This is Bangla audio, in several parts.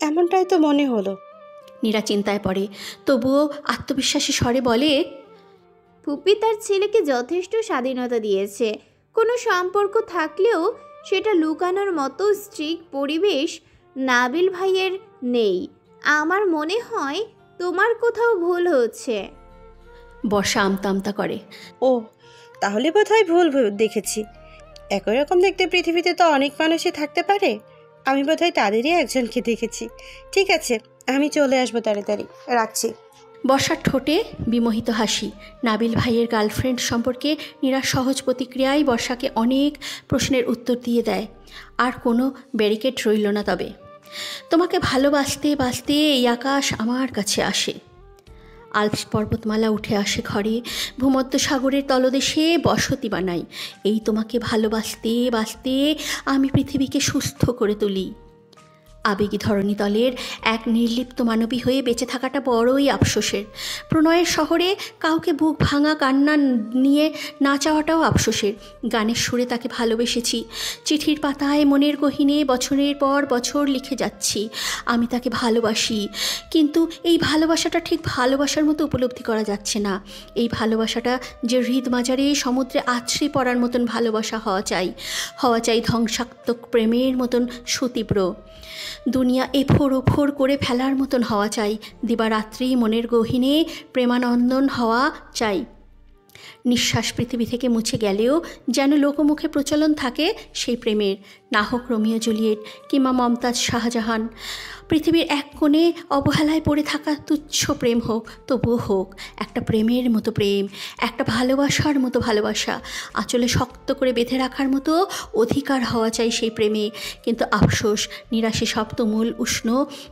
এমনটাই তো মনে হলো। নীরা চিন্তায় পড়ে, তবুও আত্মবিশ্বাসী স্বরে বলে, ফুপি তার ছেলেকে যথেষ্ট স্বাধীনতা দিয়েছে। কোনো সম্পর্ক থাকলেও সেটা লুকানোর মতো স্ট্রিক্ট পরিবেশ নাবিল ভাইয়ের নেই। আমার মনে হয় তোমার কোথাও ভুল হচ্ছে। বর্ষা আমতা আমতা করে। ও, তাহলে বোধহয় ভুল দেখেছি। একই রকম দেখতে পৃথিবীতে তো অনেক মানুষই থাকতে পারে, আমি বোধহয় তাদেরই একজনকে দেখেছি। ঠিক আছে, আমি চলে আসবো তাড়াতাড়ি, রাখছি। বর্ষার ঠোঁটে বিমোহিত হাসি। নাবিল ভাইয়ের গার্লফ্রেন্ড সম্পর্কে নীরার সহজ প্রতিক্রিয়াই বর্ষাকে অনেক প্রশ্নের উত্তর দিয়ে দেয়। আর কোনো ব্যারিকেড রইল না। তবে তোমাকে ভালোবাসতে বাসতে এই আকাশ আমার কাছে আসে। আল্পস পর্বতমালা উঠে আসে ঘরে, ভূমধ্য সাগরের তলদেশে বসতি বানাই। এই তোমাকে ভালোবাসতে বাসতে আমি পৃথিবীকে সুস্থ করে তুলি। আবেগী ধরণীতলের এক নির্লিপ্ত মানবী হয়ে বেঁচে থাকাটা বড়ই আফসোসের। প্রণয়ের শহরে কাউকে বুক ভাঙা কান্না নিয়ে না চাওয়াটাও আফসোসের। গানের সুরে তাকে ভালোবেসেছি, চিঠির পাতায় মনের গহীনে বছরের পর বছর লিখে যাচ্ছি আমি তাকে ভালোবাসি। কিন্তু এই ভালোবাসাটা ঠিক ভালোবাসার মতো উপলব্ধি করা যাচ্ছে না। এই ভালোবাসাটা যে হৃদ মাজারে সমুদ্রে আছড়ে পড়ার মতন ভালোবাসা হওয়া চাই ধ্বংসাত্মক প্রেমের মতন সুতীব্র। দুনিয়া এফোর ওফোর করে ফেলার মতন হওয়া চাই। দিবারাত্রি মনের গহীনে প্রেমানন্দন হওয়া চাই। নিঃশ্বাস পৃথিবী থেকে মুছে গেলেও যেন লোকমুখে প্রচলন থাকে সেই প্রেমের। না হোক রোমিও জুলিয়েট কিংবা মমতাজ শাহজাহান, পৃথিবীর এক কোণে অবহেলায় পড়ে থাকা তুচ্ছ প্রেম হোক, তবুও হোক একটা প্রেমের মতো প্রেম, একটা ভালোবাসার মতো ভালোবাসা, আঁচলে শক্ত করে বেঁধে রাখার মতো অধিকার হওয়া চাই সেই প্রেমে। কিন্তু আফসোস, নিরাশে সপ্তমূল উষ্ণ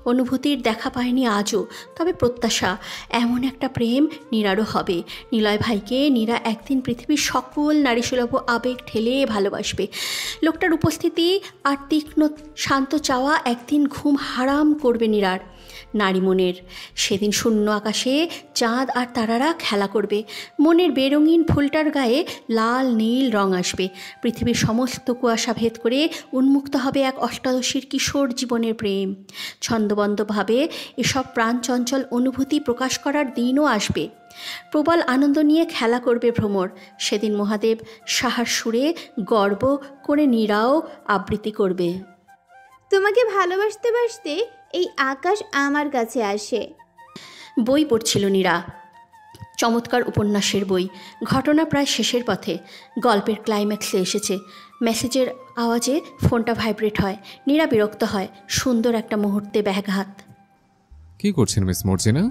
অনুভূতির দেখা পায়নি আজও। তবে প্রত্যাশা, এমন একটা প্রেম নীরারও হবে। নিলয় ভাইকে নীরা একদিন পৃথিবীর সকল নারীসুলভ আবেগ ঠেলে ভালোবাসবে। লোকটার উপস্থিতি আর তীক্ষ্ণ শান্ত চাওয়া একদিন ঘুম হারাম করবে নীরার নারী মনের। সেদিন শূন্য আকাশে চাঁদ আর তারারা খেলা করবে। মনের বেরঙিন ফুলটার গায়ে লাল নীল রং আসবে। পৃথিবীর সমস্ত কুয়াশা ভেদ করে উন্মুক্ত হবে এক অষ্টাদশীর কিশোর জীবনের প্রেম। ছন্দবদ্ধভাবে এসব প্রাণচঞ্চল অনুভূতি প্রকাশ করার দিনও আসবে। প্রবল আনন্দ নিয়ে খেলা করবে ভ্রমর। সেদিন মহাদেব সাহার সুরে গর্ব করে নীরাও আবৃত্তি করবে। তোমাকে ভালোবাসতে বাসতে এই আকাশ আমার কাছে আসে। বই পড়ছিল নীরা, চমৎকার উপন্যাসের বই। ঘটনা প্রায় শেষের পথে, গল্পের ক্লাইম্যাক্সে এসেছে। মেসেজের আওয়াজে ফোনটা ভাইব্রেট হয়। নীরা বিরক্ত হয়। সুন্দর একটা মুহূর্তে ব্যাঘাত। কি করছেন মিস মর্জিনা?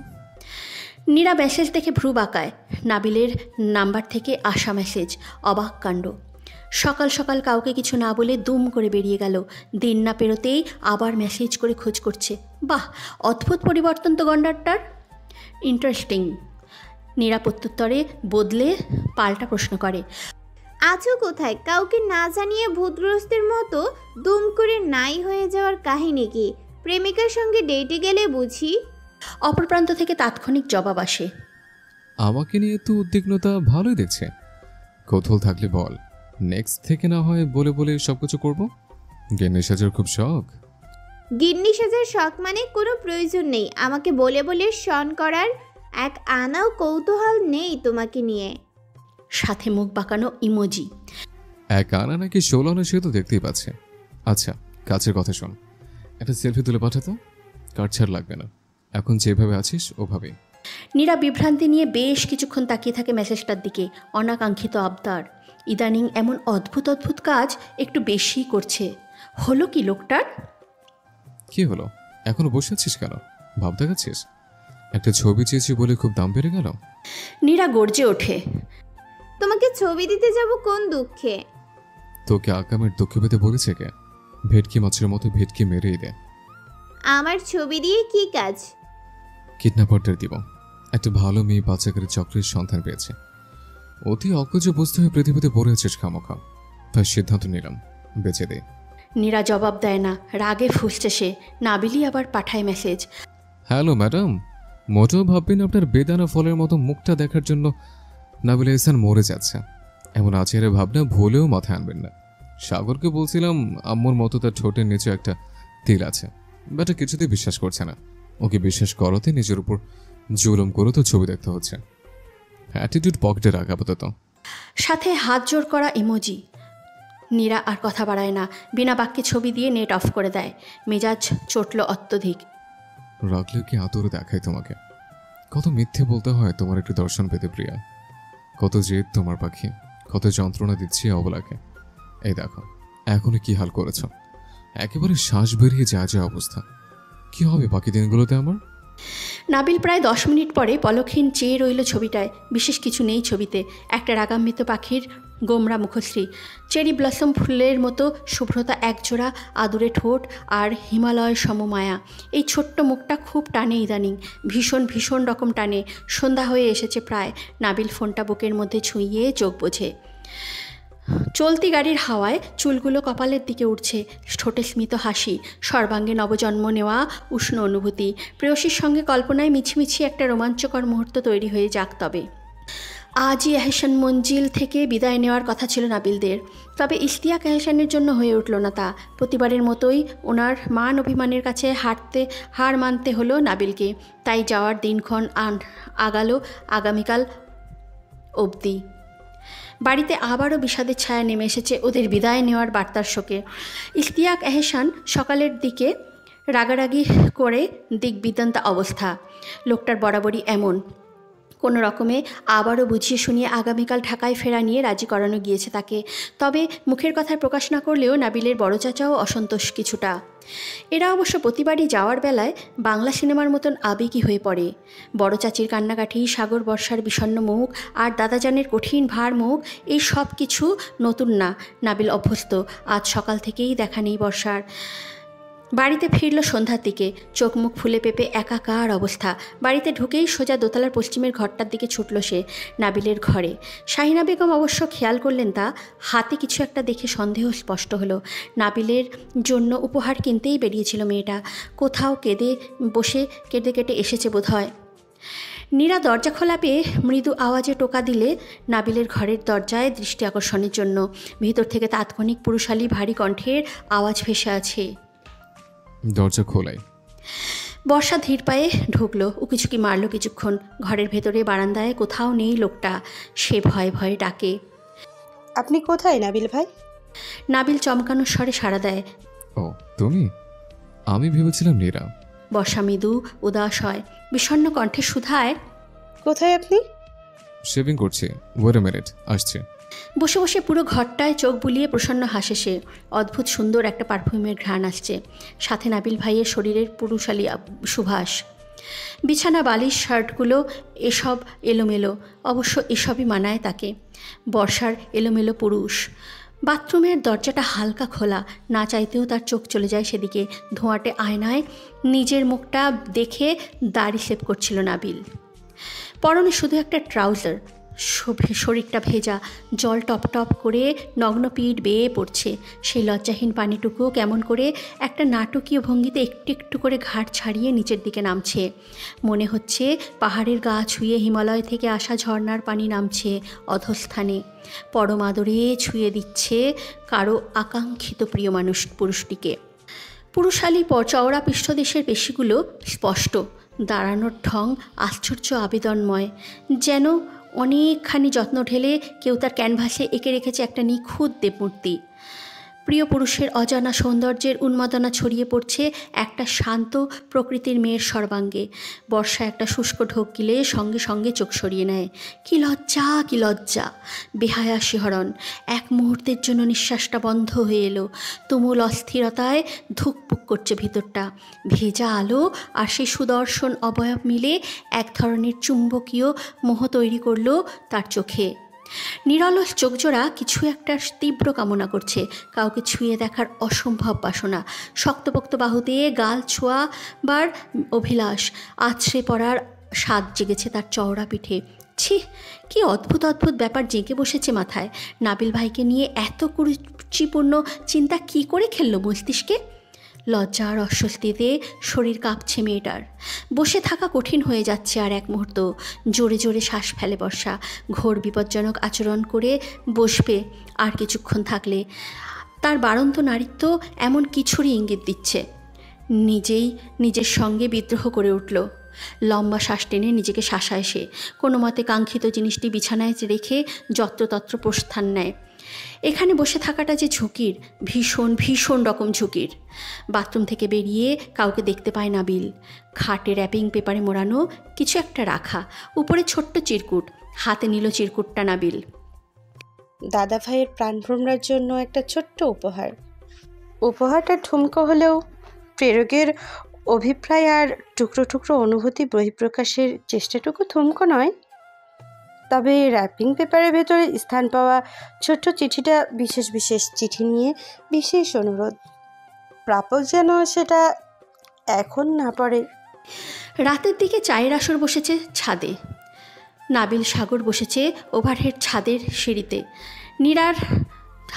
নীরা মেসেজ দেখে ভ্রু বাঁকায়। নাবিলের নাম্বার থেকে আসা মেসেজ। অবাক কাণ্ড। সকাল সকাল কাউকে কিছু না বলে দুম করে বেরিয়ে গেল। দিন না পেরোতেই আবার মেসেজ করে খোঁজ করছে। বাহ, অদ্ভুত পরিবর্তন তো গন্ডারটার। ইন্টারেস্টিং। নীরা প্রত্যুত্তরে বদলে পাল্টা প্রশ্ন করে, আছো কোথায়? কাউকে না জানিয়ে ভূতগ্রস্তের মতো দুম করে নাই হয়ে যাওয়ার কাহিনী কি? প্রেমিকার সঙ্গে ডেটে গেলে বুঝি? অপর প্রান্ত থেকে তাৎক্ষণিক জবাব আসে, আমাকে নিয়ে তো উদ্বিগ্নতা ভালোই দেখছে। কৌতূহল থাকলে বল, নেক্সট থেকে না হয় বলে বলে সবকিছু করবো। গিন্নি সাজার খুব শখ। গিন্নি সাজার শখ মানে কোনো প্রয়োজন নেই আমাকে বলে বলে শন করার। এক আনাও কৌতূহল নেই তোমাকে নিয়ে। সাথে মুখ বাঁকানো ইমোজি। এক আনা নাকি 16 আনা সে তো দেখতেই পাচ্ছে। আচ্ছা, কাছের কথা শোন, একটা সেলফি তুলে পাঠাতো। কাটছাড় লাগবে না, এখন যেভাবে আছিস ওভাবে। নীরা বিভ্রান্তি নিয়ে বেশ কিছুক্ষণ তাকিয়ে থাকে মেসেজটার দিকে। অনাকাঙ্ক্ষিত আবদার। ইদানিং এমন অদ্ভুত অদ্ভুত কাজ একটু বেশি করছে। হলো কি লোকটার? কি হলো? এখনো বসে আছিস কেন? ভাব দেখাচ্ছিস? একটা ছবি চেয়েছি বলে খুব দাম বেড়ে গেল? নীরা গর্জে ওঠে, তোমাকে ছবি দিতে যাব কোন দুঃখে? তোকে আকামের দুঃখ পেতে বলেছে কে? ভেটকি মাছের মতো ভেটকি মেরেই দে। আমার ছবি দিয়ে কি কাজ? কিডন্যাপারদের দিব। একটা ভালো মেয়ে বাচ্চাকারের চক্রের সন্ধান পেয়েছে। অতি অকজ বস্তু হয়ে পৃথিবীতে পড়ে আছিস খামোখা, তাই সিদ্ধান্ত নিলাম বেঁচে দে। নীরা জবাব দেয় না। রাগে ফুঁসছে সে। নাবিলি আবার পাঠায় মেসেজ, হ্যালো ম্যাডাম, মোটেও ভাববেন আপনার বেদানা ফলের মতো মুখটা দেখার জন্য নাবিল এহসান মরে যাচ্ছে। এমন আচেহারে ভাবনা ভুলেও মাথায় আনবেন না। সাগরকে বলছিলাম আম্মুর মতো তার ঠোঁটের নিচে একটা তিল আছে, বাট কিছুতেই বিশ্বাস করছে না। ওকে বিশ্বাস করাতে নিজের উপর জুলুম করে তো ছবি দেখতে হচ্ছে। অ্যাটিটিউড পকেটে রাখ আপাতত। সাথে হাত জোড় করা ইমোজি। নীরা আর কথা বাড়ায় না, বিনা বাক্যে ছবি দিয়ে নেট অফ করে দেয়। মেজাজ চটল অত্যধিক। রাখলেও কি আদরে দেখায় তোমাকে? কত মিথ্যে বলতে হয় তোমার একটু দর্শন পেতে প্রিয়া। কত জেদ তোমার পাখি, কত যন্ত্রণা দিচ্ছি অবলাকে। এই দেখো এখনো কি হাল করেছ, একেবারে শ্বাস বেরিয়ে যা যা অবস্থা। কি হবে বাকি দিনগুলোতে আমার? নাবিল প্রায় 10 মিনিট পরে পলকহীন চেয়ে রইল ছবিটায়। বিশেষ কিছু নেই ছবিতে। একটা রাগান্বিত পাখির গোমরা মুখশ্রী, চেরি ব্লসম ফুলের মতো শুভ্রতা একজোড়া আদুরে ঠোঁট আর হিমালয় সমমায়া। এই ছোট্ট মুখটা খুব টানে ইদানিং, ভীষণ ভীষণ রকম টানে। সন্ধ্যা হয়ে এসেছে প্রায়। নাবিল ফোনটা বুকের মধ্যে ছুঁইয়ে চোখ বোঝে। চলতি গাড়ির হাওয়ায় চুলগুলো কপালের দিকে উঠছে, ঠোঁটে স্মিত হাসি, সর্বাঙ্গে নবজন্ম নেওয়া উষ্ণ অনুভূতি। প্রেয়সীর সঙ্গে কল্পনায় মিছিমিছি একটা রোমাঞ্চকর মুহূর্ত তৈরি হয়ে যাক। তবে আজই এহসান মঞ্জিল থেকে বিদায় নেওয়ার কথা ছিল নাবিলদের, তবে ইশতিয়াক এহসানের জন্য হয়ে উঠল না তা। প্রতিবারের মতোই ওনার মান অভিমানের কাছে হার মানতে হলো নাবিলকে। তাই যাওয়ার দিনক্ষণ আগালো আগামীকাল অবধি। বাড়িতে আবারও বিষাদের ছায়া নেমে এসেছে ওদের বিদায় নেওয়ার বার্তার শোকে। ইশতিয়াক এহসান সকালের দিকে রাগারাগি করে দিকবিদান্ত অবস্থা। লোকটার বরাবরই এমন। কোনো রকমে আবারও বুঝিয়ে শুনিয়ে আগামীকাল ঢাকায় ফেরা নিয়ে রাজি করানো গিয়েছে তাকে। তবে মুখের কথায় প্রকাশ না করলেও নাবিলের বড় চাচাও অসন্তোষ কিছুটা। এরা অবশ্য প্রতিবারই যাওয়ার বেলায় বাংলা সিনেমার মতন আবেগী হয়ে পড়ে। বড় চাচির কান্নাকাঠি, সাগর বর্ষার বিষণ্ণ মুখ আর দাদাজানের কঠিন ভার মুখ, এই সব কিছু নতুন না। নাবিল অভ্যস্ত। আজ সকাল থেকেই দেখা নেই বর্ষার। বাড়িতে ফিরল সন্ধ্যার দিকে, চোখ মুখ ফুলে পেঁপে একাকার অবস্থা। বাড়িতে ঢুকেই সোজা দোতলার পশ্চিমের ঘরটার দিকে ছুটল সে, নাবিলের ঘরে। শাহিনা বেগম অবশ্য খেয়াল করলেন তা। হাতে কিছু একটা দেখে সন্দেহ স্পষ্ট হলো। নাবিলের জন্য উপহার কিনতেই বেরিয়েছিল মেয়েটা। কোথাও কেঁদে কেটে এসেছে বোধহয়। নীরা দরজা খোলা পেয়ে মৃদু আওয়াজে টোকা দিলে নাবিলের ঘরের দরজায় দৃষ্টি আকর্ষণের জন্য। ভিতর থেকে তাৎক্ষণিক পুরুষালী ভারী কণ্ঠের আওয়াজ ভেসে আছে, দরজা খোলাই। বর্ষা ধীর পায়ে ঢুকলো, উকিঝুঁকি মারল কিছুক্ষণ। ঘরের ভেতরে বারান্দায় কোথাও নেই লোকটা। সে ভয়ে ভয়ে ডাকে, আপনি কোথায় নাবিল ভাই? নাবিল চমকানোর স্বরে সাড়া দেয়, ও তুমি? আমি ভেবেছিলাম নীরা। বর্ষা মৃদু উদাস হয়, বিষণ্ণ কণ্ঠে শুধায়, কোথায় আপনি? শেভিং করছি, ওয়েট আ মিনিট, আসছে। বসে বসে পুরো ঘরটায় চোখ বুলিয়ে প্রসন্ন হাসে সে। অদ্ভুত সুন্দর একটা পারফিউমের ঘ্রাণ আসছে, সাথে নাবিল ভাইয়ের শরীরের পুরুষালী সুভাষ। বিছানা, বালিশ, শার্টগুলো এসব এলোমেলো। অবশ্য এসবই মানায় তাকে, বর্ষার এলোমেলো পুরুষ। বাথরুমের দরজাটা হালকা খোলা, না চাইতেও তার চোখ চলে যায় সেদিকে। ধোঁয়াটে আয়নায় নিজের মুখটা দেখে দাড়ি সেভ করছিল নাবিল। পরনে শুধু একটা ট্রাউজার, শরীরটা ভেজা, জল টপ টপ করে নগ্ন পিঠ বেয়ে পড়ছে। সেই লজ্জাহীন পানিটুকু কেমন করে একটা নাটকীয় ভঙ্গিতে একটু একটু করে ঘাট ছাড়িয়ে নিচের দিকে নামছে। মনে হচ্ছে পাহাড়ের গা ছুঁয়ে হিমালয় থেকে আসা ঝর্ণার পানি নামছে অধস্থানে, পরম আদরে ছুঁয়ে দিচ্ছে কারো আকাঙ্ক্ষিত প্রিয় পুরুষটিকে। পুরুষালী চওড়া পৃষ্ঠদেশের পেশিগুলো স্পষ্ট, দাঁড়ানোর ঢং আশ্চর্য আবেদনময়, যেন অনেকখানি যত্ন ঢেলে কেউ তার ক্যানভাসে এঁকে রেখেছে একটা নিখুঁত দেবমূর্তি। প্রিয় পুরুষের অজানা সৌন্দর্যের উন্মাদনা ছড়িয়ে পড়ছে একটা শান্ত প্রকৃতির মেয়ের সর্বাঙ্গে। বর্ষা একটা শুষ্ক ঢোক গিলে সঙ্গে সঙ্গে চোখ সরিয়ে নেয়। কী লজ্জা, কী লজ্জা! বেহায়া শিহরণ। এক মুহূর্তের জন্য নিঃশ্বাসটা বন্ধ হয়ে এলো। তুমুল অস্থিরতায় ধুকপুক করছে ভিতরটা। ভেজা আলো আর সেই সুদর্শন অবয়ব মিলে এক ধরনের চুম্বকীয় মোহ তৈরি করলো তার চোখে। নিরলস চোখজোড়া কিছু একটা তীব্র কামনা করছে, কাউকে ছুঁয়ে দেখার অসম্ভব বাসনা। শক্তপোক্ত বাহু দিয়ে গাল ছোঁয়াবার অভিলাষ, আছড়ে পড়ার স্বাদ জেগেছে তার চওড়া পিঠে। ছি, কি অদ্ভুত অদ্ভুত ব্যাপার জেগে বসেছে মাথায়। নাবিল ভাইকে নিয়ে এত কুরুচিপূর্ণ চিন্তা কি করে খেললো মস্তিষ্কে? লজ্জা আর অস্বস্তিতে শরীর কাঁপছে মেয়েটার। বসে থাকা কঠিন হয়ে যাচ্ছে আর এক মুহূর্ত। জোরে জোরে শ্বাস ফেলে বর্ষা। ঘোর বিপজ্জনক আচরণ করে বসবে আর কিছুক্ষণ থাকলে। তার বাড়ন্ত নারীত্ব এমন কিছুরই ইঙ্গিত দিচ্ছে। নিজেই নিজের সঙ্গে বিদ্রোহ করে উঠল। লম্বা শ্বাস টেনে নিজেকে শাসায় সে, কোনো মতে কাঙ্ক্ষিত জিনিসটি বিছানায় রেখে যত্রতত্র প্রস্থান নেয়। এখানে বসে থাকাটা যে ঝুঁকির, ভীষণ ভীষণ রকম ঝুঁকির। বাথরুম থেকে বেরিয়ে কাউকে দেখতে পায় নাবিল। খাটে র্যাপিং পেপারে মোড়ানো কিছু একটা রাখা, উপরে ছোট্ট চিরকুট। হাতে নিল চিরকুটটা নাবিল। দাদা ভাইয়ের প্রাণভ্রমরার জন্য একটা ছোট্ট উপহার। উপহারটা ঠুমকো হলেও প্রেরকের অভিপ্রায় আর টুকরো টুকরো অনুভূতি বহিঃপ্রকাশের চেষ্টাটুকু থুমকো নয়। তবে র্যাপিং পেপারের ভেতরে স্থান পাওয়া ছোট্ট চিঠিটা বিশেষ বিশেষ চিঠি নিয়ে বিশেষ অনুরোধ। প্রাপক যেন সেটা এখন না পড়ে। রাতের দিকে চায়ের আসর বসেছে ছাদে। নাবিল সাগর বসেছে ওভারহেড ছাদের সিঁড়িতে। নীরার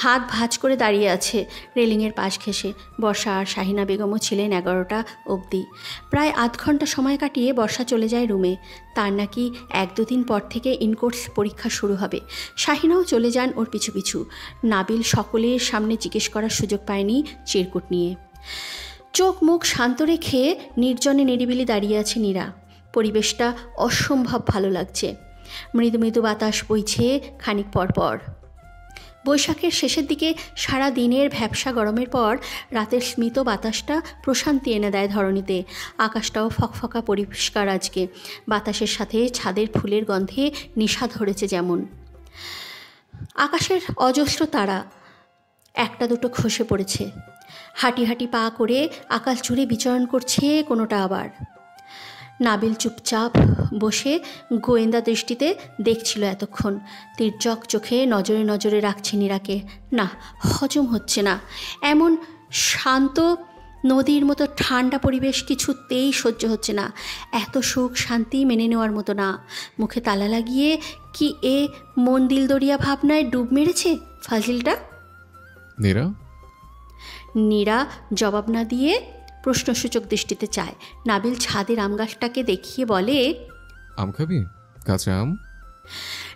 হাত ভাঁজ করে দাঁড়িয়ে আছে রেলিংয়ের পাশ ঘেঁষে। বর্ষা আর শাহিনা বেগমও ছিলেন 11টা অবধি। প্রায় আধ ঘন্টা সময় কাটিয়ে বর্ষা চলে যায় রুমে। তার নাকি 1-2 দিন পর থেকে ইনকোর্স পরীক্ষা শুরু হবে। শাহিনাও চলে যান ওর পিছু পিছু। নাবিল সকলের সামনে জিজ্ঞেস করার সুযোগ পায়নি চিরকুট নিয়ে। চোখ মুখ শান্ত রেখে নির্জনে নিরিবিলি দাঁড়িয়ে আছে নীরা। পরিবেশটা অসম্ভব ভালো লাগছে। মৃদু মৃদু বাতাস বইছে খানিক পর পর। বৈশাখের শেষের দিকে সারা দিনের ভ্যাপসা গরমের পর রাতের স্মিত বাতাসটা প্রশান্তি এনে দেয় ধরণীতে। আকাশটাও ফকফকা পরিষ্কার আজকে। বাতাসের সাথে ছাদের ফুলের গন্ধে নেশা ধরেছে যেমন। আকাশের অজস্র তারা একটা দুটো খসে পড়েছে। হাঁটি হাঁটি পা করে আকাশ জুড়ে বিচরণ করছে কোনোটা আবার। নাবিল চুপচাপ বসে গোয়েন্দা দৃষ্টিতে দেখছিল এতক্ষণ। তির্যক চোখে নজরে নজরে রাখছে নীরাকে। না, হজম হচ্ছে না। এমন শান্ত নদীর মতো ঠান্ডা পরিবেশ কিছুতেই সহ্য হচ্ছে না। এত সুখ শান্তি মেনে নেওয়ার মতো না। মুখে তালা লাগিয়ে কি এ মন দিলদরিয়া ভাবনায় ডুব মেরেছে ফাজিলটা? নীরা? নীরা জবাব না দিয়ে প্রশ্নসূচক দৃষ্টিতে চায়। নাবিল ছাদের আম গাছটাকে দেখিয়ে বলে, আম খাবি? কাঁচা আম?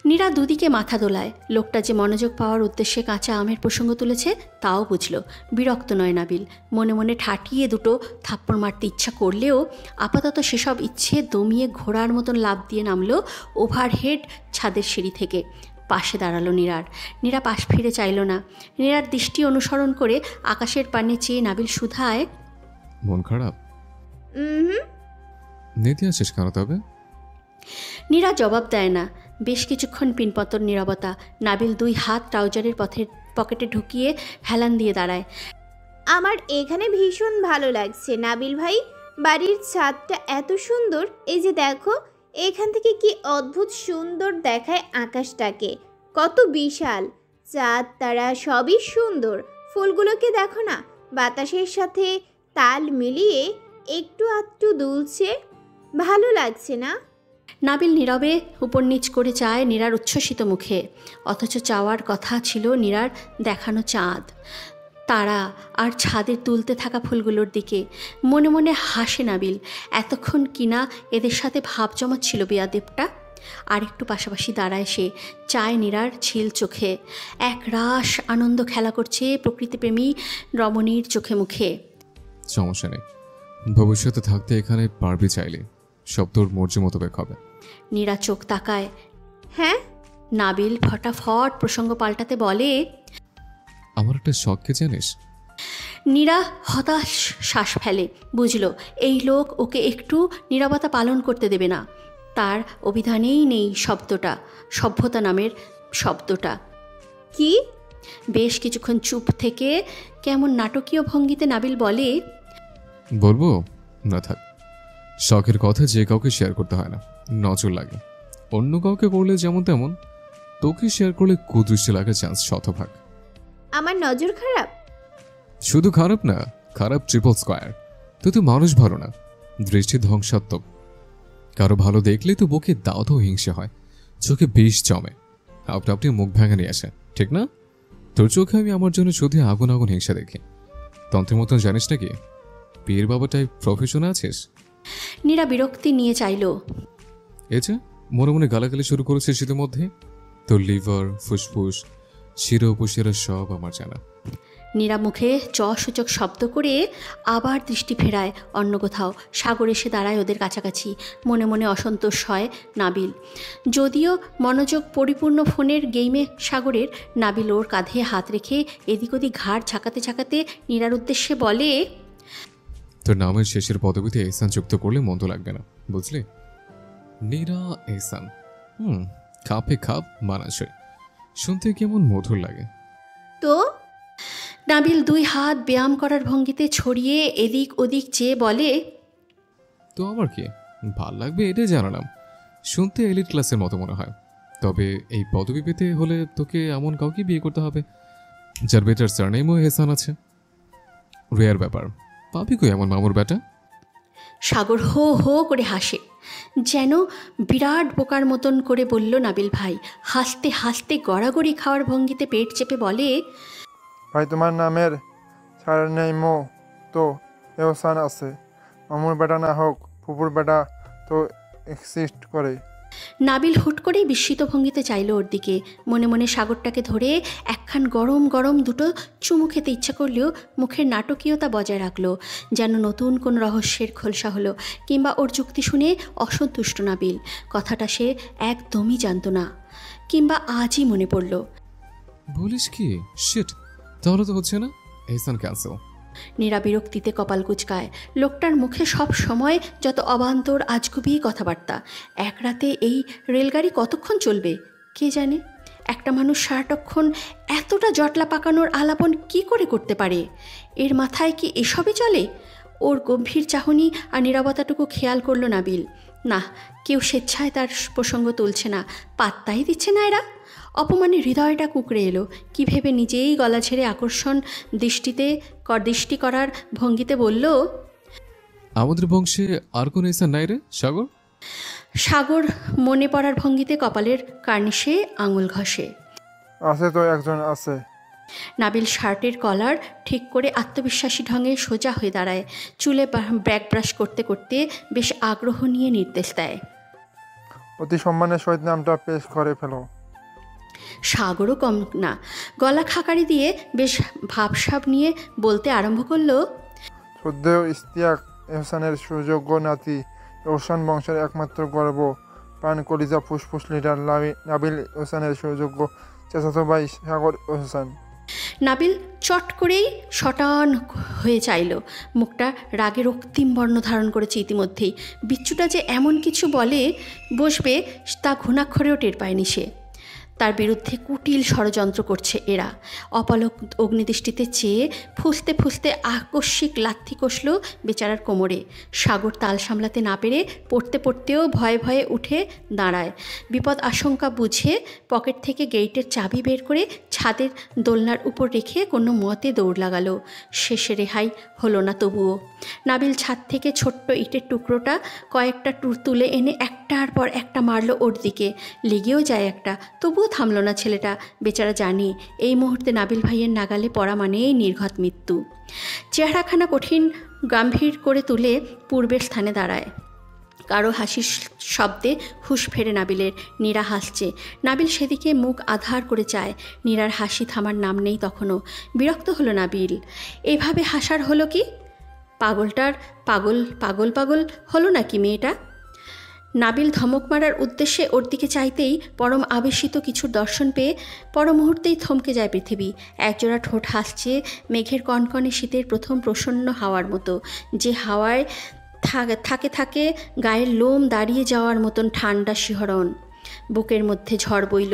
নীরা দুদিকে মাথা দোলায়। লোকটা যে মনোযোগ পাওয়ার উদ্দেশ্যে কাঁচা আমের প্রসঙ্গ তুলেছে তাও বুঝল। বিরক্ত নয় নাবিল। মনে মনে ঠাটিয়ে দুটো থাপ্পড় মারতে ইচ্ছা করলেও আপাতত সেসব ইচ্ছে দমিয়ে ঘোড়ার মতন লাফ দিয়ে নামলো ওভারহেড ছাদের সিঁড়ি থেকে। পাশে দাঁড়ালো নীরার। নীরা পাশ ফিরে চাইল না। নীরার দৃষ্টি অনুসরণ করে আকাশের পানে চেয়ে নাবিল শুধায়, মন খারাপ? নিতে আসিস কেন তবে? নীরা জবাব দেয় না। বেশ কিছুক্ষণ পিনপতর নীরবতা। নাবিল 2 হাত ট্রাউজারের পকেটে ঢুকিয়ে হেলান দিয়ে দাঁড়ায়। আমার এখানে ভীষণ ভালো লাগছে নাবিল ভাই। বাড়ির ছাদটা এত সুন্দর। এই যে দেখো, এখান থেকে কি অদ্ভুত সুন্দর দেখায় আকাশটাকে। কত বিশাল। চাঁদ তারা সবই সুন্দর। ফুলগুলোকে দেখো না, বাতাসের সাথে তাল মিলিয়ে একটু আধটু দুলছে। ভালো লাগছে না? নাবিল নীরবে উপর নিচ করে চায় নীরার উচ্ছ্বসিত মুখে। অথচ চাওয়ার কথা ছিল নীরার দেখানো চাঁদ, তারা আর ছাদের তুলতে থাকা ফুলগুলোর দিকে। মনে মনে হাসে নাবিল। এতক্ষণ কিনা এদের সাথে ভাব জমাচ্ছিল বেয়াদেবটা। আর একটু পাশাপাশি দাঁড়ায় সে, চায় নীরার ঝিল চোখে। এক রাস আনন্দ খেলা করছে প্রকৃতিপ্রেমী রমণীর চোখে মুখে। সমস্যা নেই, ভবিষ্যতে থাকতে এখানে পারবি চাইলে। সব তোর মর্জি মোতাবেক হবে। নীরা চোখ তাকায়। হ্যাঁ? নাবিল ফটাফট প্রসঙ্গ পাল্টাতে বলে, আমার একটা শখকে জানিস? নীরা হতাশ শ্বাস ফেলে। বুঝল এই লোক ওকে একটু নীরবতা পালন করতে দেবে না। তার অভিধানেই নেই শব্দটা, সভ্যতা নামের শব্দটা। কি? বেশ কিছুক্ষণ চুপ থেকে কেমন নাটকীয় ভঙ্গিতে নাবিল বলে, বলবো না থাক। শখের কথা যে কাউকে শেয়ার করতে হয় না, নজর লাগে। অন্য কাউকে করলে যেমন তেমন, তোকে শেয়ার করলে কুদৃষ্টি লাগার চান্স শতভাগ। আমার নজর খারাপ? শুধু খারাপ না, খারাপ ট্রিপল স্কোয়ার। তুই তো মানুষ ভালো না, দৃষ্টি ধ্বংসাত্মক। কারো ভালো দেখলে তো বুকে দাও তো হিংসে হয়, চোখে বিষ জমে, আপনি আপনি মুখ ভেঙে নিয়ে আসে, ঠিক না? তোর চোখে আমি আমার জন্য শুধু আগুন আগুন হিংসা দেখি। তন্ত্রের মতন জানিস নাকি পীর বাবাটাই প্রফেশনে আছিস? নীরা বিরক্তি নিয়ে চাইল, এই যে মনে মনে গালাগালি শুরু করেছিস শীতের মধ্যে। তোর লিভার, ফুসফুস, শিরা উপশিরা সব আমার জানা। নীরা মুখে সূচক শব্দ করে আবার দৃষ্টি ফেরায় অন্য কোথাও। সাগর এসে দাঁড়ায় ওদের কাছাকাছি। মনে মনে অসন্তোষ হয় নাবিল। যদিও মনোযোগ পরিপূর্ণ ফোনের গেমে সাগরের, নাবিল ওর কাঁধে হাত রেখে এদিক ওদিক ঘাড় ঝাঁকাতে ঝাঁকাতে নীরার উদ্দেশ্যে বলে, তোর নামের শেষের পদবিতে এহসান যুক্ত করলে মন্দ লাগবে না, বুঝলি? নীরা এহসান। খাপে খাপ মানাসই। শুনতে কেমন মধুর লাগে। তো নাবিল 2 হাত ব্যায়াম করার ভঙ্গিতে ছড়িয়ে এদিক ওদিক চেয়ে বলে, তো আমার কি ভাল লাগবে এটাই জানালাম। শুনতে এলিট ক্লাসের মতো মনে হয়। তবে এই পদবি পেতে হলে তোকে এমন কাউকে বিয়ে করতে হবে যার বেটার সারনেমও এহসান আছে। রেয়ার ব্যাপার, পাবি কই এমন মামুর বেটা? সাগর হো হো করে হাসে, যেন বিরাট বোকার মতন করে বলল নাবিল ভাই। হাসতে হাসতে গড়াগড়ি খাওয়ার ভঙ্গিতে পেট চেপে বলে, ভাই তোমার নামের সারনেমও তো এহসান আছে। মামুর বেটা না হোক, ফুপুর বেটা তো এক্সিস্ট করে। নাবিল হুট করেই বিস্মিত ভঙ্গিতে চাইল ওর দিকে। মনে মনে সাগরটাকে ধরে একখান গরম গরম দুটো চুমু খেতে ইচ্ছা করলেও মুখের নাটকীয়তা বজায় রাখলো, যেন নতুন কোন রহস্যের খোলসা হলো। কিংবা ওর যুক্তি শুনে অসন্তুষ্ট নাবিল। কথাটা সে একদমই জানত না, কিংবা আজই মনে পড়ল। বলিস কি? শিট, তাহলে তো হচ্ছে না। এহসান ক্যান্সেল। নীরা বিরক্তিতে কপাল কুচকায়। লোকটার মুখে সব সময় যত অবান্তর আজগুবি কথাবার্তা। এক রাতে এই রেলগাড়ি কতক্ষণ চলবে কে জানে? একটা মানুষ সারাটক্ষণ এতটা জটলা পাকানোর আলাপন কি করে করতে পারে? এর মাথায় কি এসবই চলে? ওর গম্ভীর চাহনি আর নীরবতাটুকু খেয়াল করল নাবিল। না, কেউ স্বেচ্ছায় তার প্রসঙ্গ তুলছে না, পাত্তাই দিচ্ছে না এরা। অপমানে হৃদয়টা কুঁকড়ে এলো। কি ভেবে নিজেই গলা ছেড়ে আকর্ষণ দৃষ্টি করার ভঙ্গিতে বলল, আমাদের বংশে আর কোন এহসান নাই রে সাগর? সাগর মনে পড়ার ভঙ্গিতে কপালের কার্নিশে আঙুল ঘষে। আছে তো একজন আছে। নাবিল শার্টের কলার ঠিক করে আত্মবিশ্বাসী ঢঙে সোজা হয়ে দাঁড়ায়। চুলে ব্যাক ব্রাশ করতে করতে বেশ আগ্রহ নিয়ে নির্দেশ দেয়, অতি সম্মানের সহিত নামটা পেশ করে ফেলো। সাগরও কম না, গলা খাকারি দিয়ে বেশ ভাবসাব নিয়ে বলতে আরম্ভ করলো, শ্রদ্ধেয় ইশতিয়াক এহসানের সুযোগ্য নাতি, এহসান বংশের একমাত্র গর্ব, প্রাণ কলিজা ফুসফুস লিডার নাবিল এহসানের সুযোগ্য চাচাতো ভাই সাগর এহসান। নাবিল চট করেই শটান হয়ে চাইল। মুখটা রাগে রক্তিম বর্ণ ধারণ করেছে ইতিমধ্যেই। বিচ্ছুটা যে এমন কিছু বলে বসবে তা ঘুণাক্ষরেও টের পায়নি সে। তার বিরুদ্ধে কুটিল ষড়যন্ত্র করছে এরা। অপলক অগ্নিদৃষ্টিতে চেয়ে ফুসতে ফুসতে আকস্মিক লাথি কষল বেচারার কোমরে। সাগর তাল সামলাতে না পেরে পড়তে পড়তেও ভয়ে ভয়ে উঠে দাঁড়ায়। বিপদ আশঙ্কা বুঝে পকেট থেকে গেইটের চাবি বের করে ছাদের দোলনার উপর রেখে কোনো মতে দৌড় লাগালো। শেষে রেহাই হলো না তবুও। নাবিল ছাদ থেকে ছোট্ট ইটের টুকরোটা কয়েকটা তুলে এনে একটার পর একটা মারল ওর দিকে। লেগেও যায় একটা, তবুও থামল না ছেলেটা। বেচারা জানে এই মুহূর্তে নাবিল ভাইয়ের নাগালে পড়া মানেই নির্ঘাত মৃত্যু। চেহারাখানা কঠিন গম্ভীর করে তুলে পূর্বের স্থানে দাঁড়ায়। কারো হাসির শব্দে হুঁশ ফেরে নাবিলের। নীরা হাসছে। নাবিল সেদিকে মুখ আধার করে চায়। নীরার হাসি থামার নাম নেই তখনও। বিরক্ত হলো নাবিল। এভাবে হাসার হলো কি? পাগলটার পাগল হলো নাকি মেয়েটা? নাবিল ধমক মারার উদ্দেশ্যে ওর দিকে চাইতেই পরম আবেশিত কিছুর দর্শন পেয়ে পর মুহূর্তেই থমকে যায় পৃথিবী। একজোড়া ঠোঁট হাসছে মেঘের কনকনে শীতের প্রথম প্রসন্ন হাওয়ার মতো, যে হাওয়ায় থাকে গায়ের লোম দাঁড়িয়ে যাওয়ার মতন ঠান্ডা শিহরণ। বুকের মধ্যে ঝড় বইল।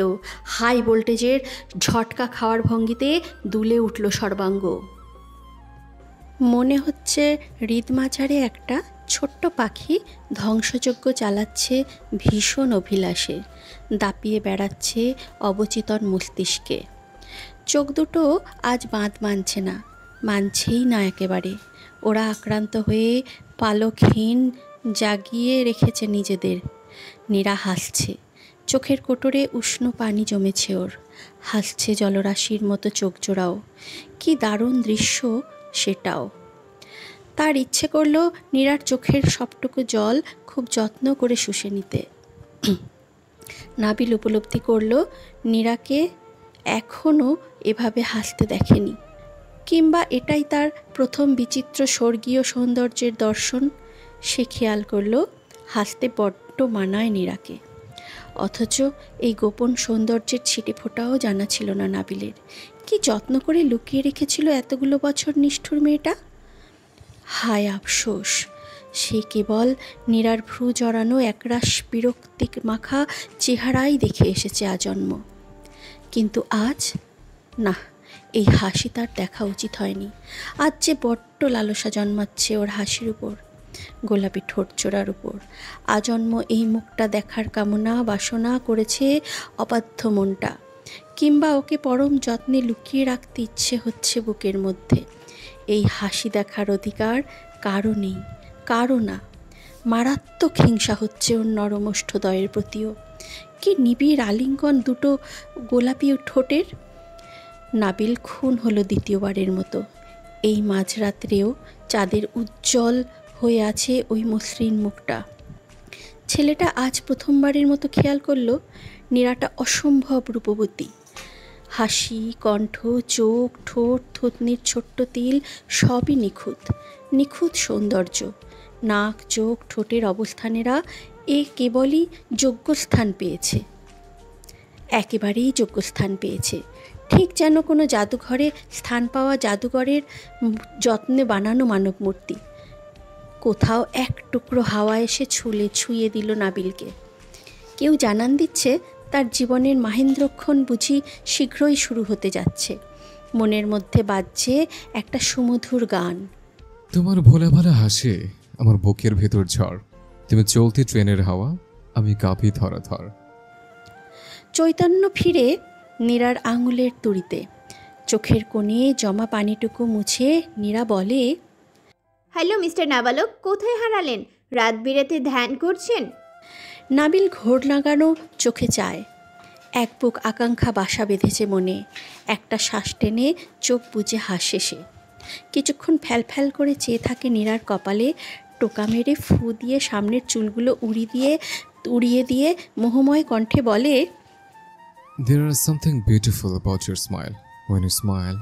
হাই ভোল্টেজের ঝটকা খাওয়ার ভঙ্গিতে দুলে উঠল সর্বাঙ্গ। মনে হচ্ছে হৃদমাঝারে একটা ছোট্ট পাখি ধ্বংসযজ্ঞ চালাচ্ছে ভীষণ অভিলাষে, দাপিয়ে বেড়াচ্ছে অবচেতন মস্তিষ্কে। চোখ দুটো আজ বাঁধ মানছেই না একেবারে। ওরা আক্রান্ত হয়ে পালকহীন জাগিয়ে রেখেছে নিজেদের। নীরা হাসছে। চোখের কোটরে উষ্ণ পানি জমেছে ওর। হাসছে জলরাশির মতো চোখ জোড়াও। কি দারুণ দৃশ্য সেটাও। তার ইচ্ছে করল নীরার চোখের সবটুকু জল খুব যত্ন করে শুষে নিতে। নাবিল উপলব্ধি করল নীরাকে এখনও এভাবে হাসতে দেখেনি। কিংবা এটাই তার প্রথম বিচিত্র স্বর্গীয় সৌন্দর্যের দর্শন? সে খেয়াল করল হাসতে বড্ড মানায় নীরাকে। অথচ এই গোপন সৌন্দর্যের ছিটে ফোটাও জানা ছিল না নাবিলের। কি যত্ন করে লুকিয়ে রেখেছিল এতগুলো বছর নিষ্ঠুর মেয়েটা। হায় আফসোস, সে কেবল নীরার ভ্রু জড়ানো একরাশ বিরক্তিক মাখা চেহারাই দেখে এসেছে আজন্ম। কিন্তু আজ না, এই হাসি তার দেখা উচিত হয়নি। আজ যে বড্ড লালসা জন্মাচ্ছে ওর হাসির উপর, গোলাপি ঠোঁট চোড়ার উপর। আজন্ম এই মুখটা দেখার কামনা বাসনা করেছে অবাধ্য মনটা। কিংবা ওকে পরম যত্নে লুকিয়ে রাখতে ইচ্ছে হচ্ছে বুকের মধ্যে। এই হাসি দেখার অধিকার কারও নেই, কারও না। মারাত্মক হিংসা হচ্ছে ওর নরমষ্ঠদয়ের প্রতিও। কি নিবিড় আলিঙ্গন দুটো গোলাপি ঠোঁটের। নাবিল খুন হলো দ্বিতীয়বারের মতো। এই মাঝরাত্রেও চাঁদের উজ্জ্বল হয়ে আছে ওই মসৃণ মুখটা। ছেলেটা আজ প্রথমবারের মতো খেয়াল করলো নীরাটা অসম্ভব রূপবতী। হাসি, কণ্ঠ, চোখ, ঠোঁট, থুতনির ছোট্ট তিল সবই নিখুঁত, নিখুঁত সৌন্দর্য। নাক, চোখ, ঠোঁটের অবস্থানেরা এ কেবলই যোগ্যস্থান পেয়েছে, একেবারেই যোগ্যস্থান পেয়েছে। ঠিক যেন কোনো জাদুঘরে স্থান পাওয়া জাদুঘরের যত্নে বানানো মানব মূর্তি। কোথাও এক টুকরো হাওয়া এসে ছুঁয়ে দিল নাবিলকে। কেউ জানান দিচ্ছে তার জীবনের মাহেন্দ্রক্ষণ বুঝি শীঘ্রই শুরু হতে যাচ্ছে। মনের মধ্যে বাজছে একটা সুমধুর গান। তোমার ভোলা ভালা হাসি আমার বুকের ভেতর ঝড়, তুমি চলতি ট্রেনের হাওয়া, আমি কাঁপি ধরাধর। চৈতন্য ফিরে নীরার আঙুলের তুড়িতে। চোখের কোণে জমা পানিটুকু মুছে নীরা বলে, হ্যালো মিস্টার নাবালক, কোথায় হারালেন? রাত বিরাতে ধ্যান করছেন? নাবিল ঘোর লাগানো চোখে চায়। এক বুক আকাঙ্ক্ষা বাসা বেঁধেছে মনে। একটা শ্বাস টেনে চোখ বুজে হাসে সে। কিছুক্ষণ ফ্যাল করে চেয়ে থাকে নীরার কপালে। টোকা মেরে ফু দিয়ে সামনের চুলগুলো উড়িয়ে দিয়ে মোহময় কণ্ঠে বলে, There is something beautiful about your smile. When you smile,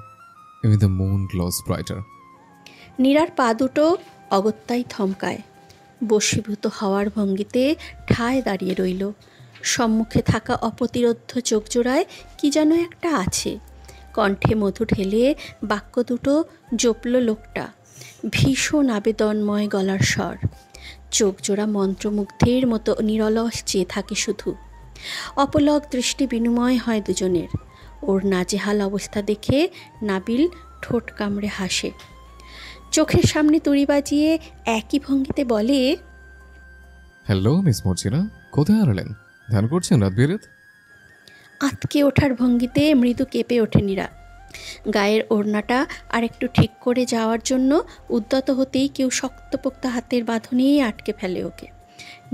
even the moon glows brighter. নীরার পা দুটো অগত্যাই থমকায়। বশীভূত হওয়ার ভঙ্গিতে ঠায় দাঁড়িয়ে রইল। সম্মুখে থাকা অপ্রতিরোধ্য চোখ জোড়ায় কি যেন একটা আছে। কণ্ঠে মধু ঢেলে বাক্য দুটো জপল লোকটা। ভীষণ আবেদনময় গলার স্বর। চোখ জোড়া মন্ত্রমুগ্ধের মতো নিরলস চেয়ে থাকে শুধু। অপলক দৃষ্টি বিনিময় হয় দুজনের। ওর নাজেহাল অবস্থা দেখে নাবিল ঠোঁট কামড়ে হাসে। চোখের সামনে তুড়ি বাজিয়ে একই ভঙ্গিতে বলে, হ্যালো মিস মর্জিনা, কোথায় হারালেন? ধ্যান করছেন রাত বিরেত? আঁতকে ওঠার ভঙ্গিতে মৃদু কেঁপে ওঠে নীরা। গায়ের ওড়নাটা আর একটু ঠিক করে যাওয়ার জন্য উদ্যত হতেই কেউ শক্তপোক্ত হাতের বাঁধনেই আটকে ফেলে ওকে।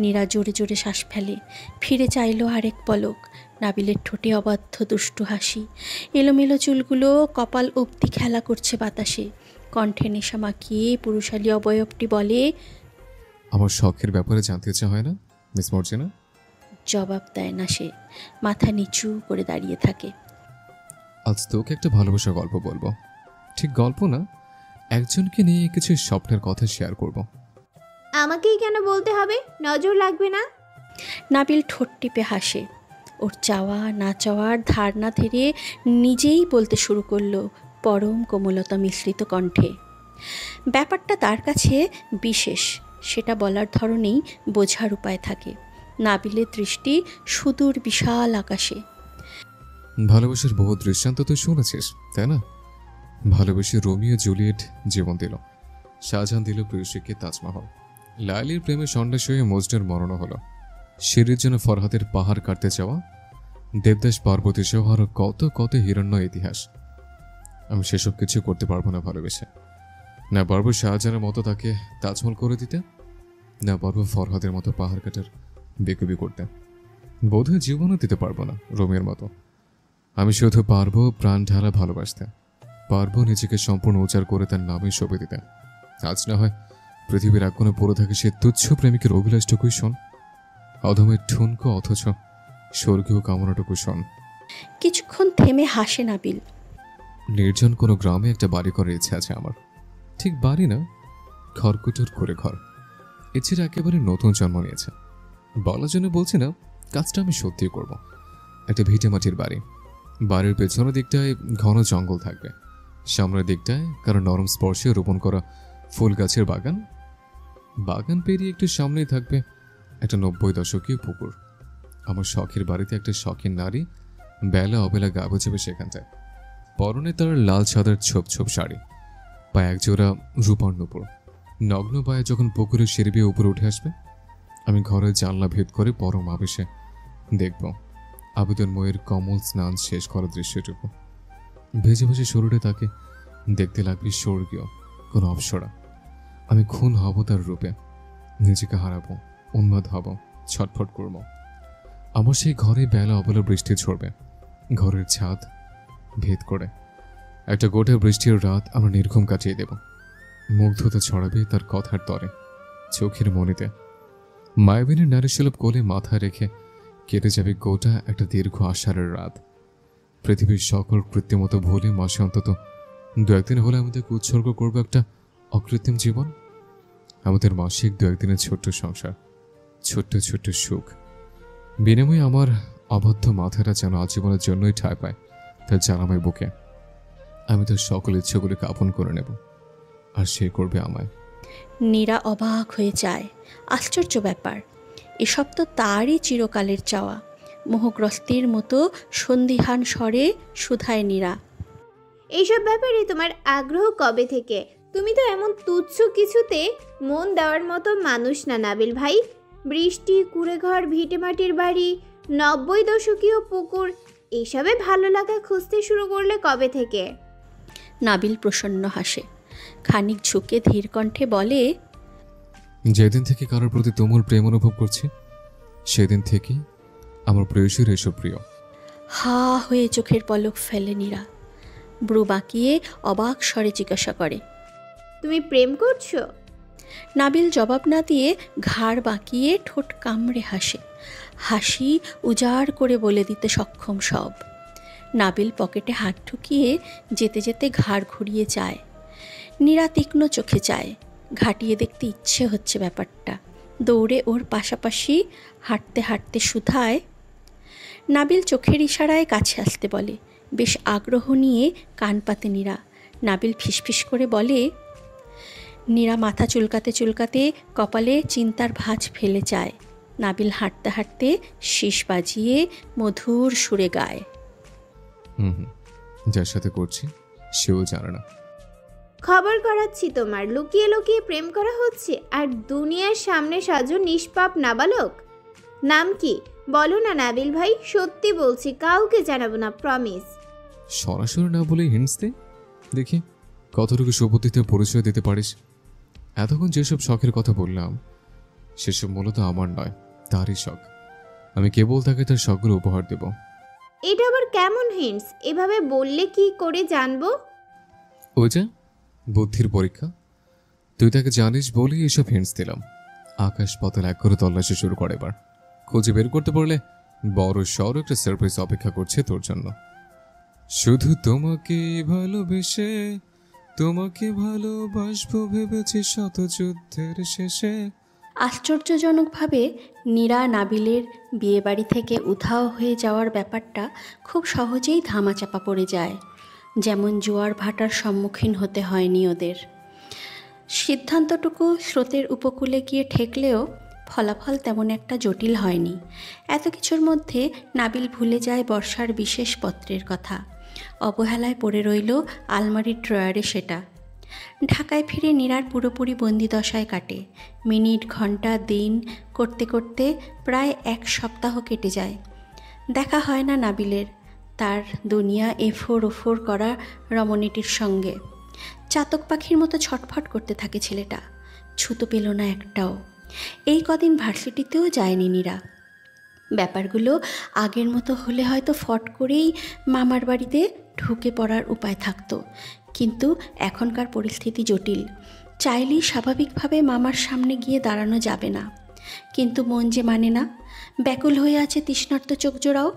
নীরা জোরে জোরে শ্বাস ফেলে। ফিরে চাইল আরেক পলক। নাবিলের ঠোঁটে অবাধ্য দুষ্টু হাসি। এলোমেলো চুলগুলো কপাল অবধি খেলা করছে বাতাসে। কণ্ঠে নেশা মাখিয়ে পুরুষালী অবয়বটি বলে, আমার শখের ব্যাপারে জানতে ইচ্ছে হয় না মিস মর্জিনা? জবাব দেয় না সে। মাথা নিচু করে দাঁড়িয়ে থাকে। আজ তোকে একটা ভালোবাসার গল্প বলবো। ঠিক গল্প না, একজনকে নিয়ে কিছু স্বপ্নের কথা শেয়ার করব। আমাকেই কেন বলতে হবে? নজর লাগবে না? নাবিল ঠোঁট টিপে হাসে। ওর চাওয়া না চাওয়ার ধার না ধরে নিজেই বলতে শুরু করলো পরম কোমলতা মিশ্রিত কণ্ঠে। ব্যাপারটা তার কাছে বিশেষ, সেটা বলার ধরনেই বোঝার উপায় থাকে। নাবিলের দৃষ্টি সুদূর বিশাল আকাশে। ভালোবাসার বহু দৃষ্টান্ত তুই শুনেছিস, তাই না? ভালোবেসে রোমিও জুলিয়েট জীবন দিল, শাহজাহান দিল প্রেয়সীকে তাজমহল, লায়লির প্রেমে সন্ন্যাস হয়ে মজনুর মরণ হলো, সিঁড়ির জন্য ফরহাদের পাহাড় কাটতে যাওয়া, দেবদাস পার্বতী সহ আরো কত কত হিরণ্য ইতিহাস। আমি সেসব কিছু করতে পারবো না ভালোবেসে। না পারবো শাহজাহানের মতো তাকে তাজমহল করে দিতে, না পারবো ফরহাদের মতো পাহাড় কাটার বেকুবি করতে। বোধহয় জীবনও দিতে পারবো না রোমিওর মতো। আমি শুধু পারবো প্রাণ ঢালা ভালোবাসতে, পারবো নিজেকে সম্পূর্ণ উচার করে তার নামে সঁপে দিতে। আজ না হয় পৃথিবীর এক কোণে পড়ে থাকে সে তুচ্ছ প্রেমিকের অভিলাষটুকুই শোন, অধমের ঠুনকো অথচ স্বর্গীয় কামনাটুকু শোন। কিছুক্ষণ থেমে হাসে নাবিল। নির্জন কোনো গ্রামে একটা বাড়ি করার ইচ্ছে আছে আমার। ঠিক বাড়ি না, খড়কুটোর করে ঘর। ইচ্ছেটা একেবারে নতুন জন্ম নিয়েছে। বলার জন্য বলছি না, কাজটা আমি সত্যি করব। একটা ভিটে মাটির বাড়ি। বাড়ির পেছনের দিকটায় ঘন জঙ্গল থাকবে, সামনের দিকটায় কারো নরম স্পর্শে রোপণ করা ফুল গাছের বাগান। বাগান পেরিয়ে একটু সামনেই থাকবে একটা 90 দশকীয় পুকুর। আমার শখের বাড়িতে একটা শখের নারী বেলা অবেলা গা বুঝাবে সেখানটায়। পরনে তার লাল সাদার ছোপ ছোপ শাড়ি, পায়ে একজোড়া রূপার নুপুর। নগ্ন পায়ে যখন পুকুরের সিঁড়ি বেয়ে উপরে উঠে আসবে, আমি ঘরের জানলা ভেদ করে পরম আবেশে দেখব আবেদনময়ের কমল স্নান শেষ করার দৃশ্যটুকু। ভেজে ভেজে শরীরে তাকে দেখতে লাগবে স্বর্গীয় কোনো অপসরা। আমি খুন হব তার রূপে, নিজেকে হারাবো, উন্মাদ হব, ছটফট করব। আমার সেই ঘরে বেলা অবেলা বৃষ্টি ঝরবে, ঘরের ছাদ ভেদ করে একটা গোটা বৃষ্টির রাত আমরা নির্ঘুম কাটিয়ে দেব। মুগ্ধতা ছড়াবে তার কথার তরে, চোখের মনিতে। মায়াবিনীর নারীসুলভ কোলে মাথা রেখে কেটে যাবে গোটা একটা দীর্ঘ আষাঢ়ের রাত। পৃথিবীর সকল কৃত্রিমতা ভুলে মাসে অন্তত 2-1 দিন হলে আমাদেরকে উৎসর্গ করবো একটা অকৃত্রিম জীবন। আমাদের মাসিক 2-1 দিনের ছোট্ট সংসার, ছোট্ট ছোট্ট সুখ। বিনিময়ে আমার অবাধ্য মাথাটা যেন আজীবনের জন্যই ঠাঁই পায় তার জ্বালাময় বুকে। আমি তার সকল ইচ্ছেগুলিকে আপন করে নেব, আর সে করবে আমায়। নীরা অবাক হয়ে যায়। আশ্চর্য ব্যাপার, এসব তো তারই চিরকালের চাওয়া। মোহগ্রস্তের মতো সন্দিহান স্বরে শুধায় নীরা। এইসব ব্যাপারে তোমার আগ্রহ কবে থেকে? তুমি তো এমন তুচ্ছ কিছুতে মন দেওয়ার মতো মানুষ না নাবিল ভাই। বৃষ্টি, কুড়েঘর, ভিটেমাটির বাড়ি, 90 দশকীয় পুকুর, এসবে ভালো লাগা খুঁজতে শুরু করলে কবে থেকে? নাবিল প্রসন্ন হাসে, খানিক ঝুঁকে ধীর কণ্ঠে বলে, যেদিন থেকে কারোর প্রতি তুমুল প্রেম অনুভব করছি, সেদিন থেকেই আমার প্রেয়সীর এসব প্রিয়। হা হয়ে চোখের পলক ফেলে নীরা। ব্রু বাঁকিয়ে অবাক স্বরে জিজ্ঞাসা করে, তুমি প্রেম করছো? নাবিল জবাব না দিয়ে ঘাড় বাঁকিয়ে ঠোঁট কামড়ে হাসে। হাসি উজাড় করে বলে দিতে সক্ষম সব। নাবিল পকেটে হাত ঢুকিয়ে যেতে যেতে ঘাড় ঘুরিয়ে যায়। নীরা তীক্ষ্ণ চোখে চায়, ঘাটিয়ে দেখতে ইচ্ছে হচ্ছে ব্যাপারটা। দৌড়ে ওর পাশাপাশি হাঁটতে হাঁটতে শুধায়। নাবিল চোখের ইশারায় কাছে আসতে বলে। বেশ আগ্রহ নিয়ে কান পাতে নীরা। নাবিল ফিসফিস করে বলে। নীরা মাথা চুলকাতে চুলকাতে কপালে চিন্তার ভাঁজ ফেলে যায়। নাবিল হাঁটতে হাঁটতে শীষ বাজিয়ে মধুর সুরে গায়। যার সাথে করছি সেও জানে না। খবর করাচ্ছি তোমার, লুকিয়ে লুকিয়ে প্রেম করা হচ্ছে, আর দুনিয়ার সামনে সাজো নিষ্পাপ নাবালক। নাম কি বলো না নাবিল ভাই, সত্যি বলছি, কাউকে জানাবো না, প্রমিস। সরাসরি না বলেই হিন্টস দে, দেখি কতটুকু সুবুদ্ধিতে পরিচয় দিতে পারিস। এতক্ষণ যেসব শখের কথা বললাম সেসব মূলত আমার নয়, তারই শখ। আমি কেবল তাকে তার শখগুলো উপহার দেব। এটা আবার কেমন হিন্টস? এভাবে বললে কি করে জানবো? ওই যে বুদ্ধির পরীক্ষা, তুই তাকে জানিস বলেই এসব হিন্টস দিলাম। আকাশ পাতাল এক করে তল্লাশি শুরু করে। এবার খুঁজে বের করতে পারলে বড় সড় একটা সারপ্রাইজ অপেক্ষা করছে তোর জন্য। শুধু তোমাকে ভালোবেসে তোমাকে ভালোবাসবো ভেবেছি শত যুদ্ধের শেষে। আশ্চর্যজনকভাবে নীরা নাবিলের বিয়েবাড়ি থেকে উধাও হয়ে যাওয়ার ব্যাপারটা খুব সহজেই ধামাচাপা পড়ে যায়। যেমন জোয়ার ভাটার সম্মুখীন হতে হয়নি ওদের। সিদ্ধান্তটুকু স্রোতের উপকূলে গিয়ে ঠেকলেও ফলাফল তেমন একটা জটিল হয়নি। এত কিছুর মধ্যে নাবিল ভুলে যায় বর্ষার বিশেষ পত্রের কথা। অবহেলায় পড়ে রইল আলমারির ড্রয়ারে সেটা। ঢাকায় ফিরে নীরার পুরোপুরি বন্দিদশায় কাটে। মিনিট, ঘন্টা, দিন করতে করতে প্রায় 1 সপ্তাহ কেটে যায়। দেখা হয় না নাবিলের তার দুনিয়া এফোর ওফোর করা রমণীটির সঙ্গে। চাতক পাখির মতো ছটফট করতে থাকে ছেলেটা। ছুতো পেল না একটাও। এই কদিন ভার্সিটিতেও যায়নি নীরা। ব্যাপারগুলো আগের মতো হলে হয়তো ফট করেই মামার বাড়িতে ঢুকে পড়ার উপায় থাকতো, কিন্তু এখনকার পরিস্থিতি জটিল। চাইলেই স্বাভাবিকভাবে মামার সামনে গিয়ে দাঁড়ানো যাবে না, কিন্তু মন যে মানে না। ব্যাকুল হয়ে আছে তৃষ্ণার্ত চোখ জোড়াও।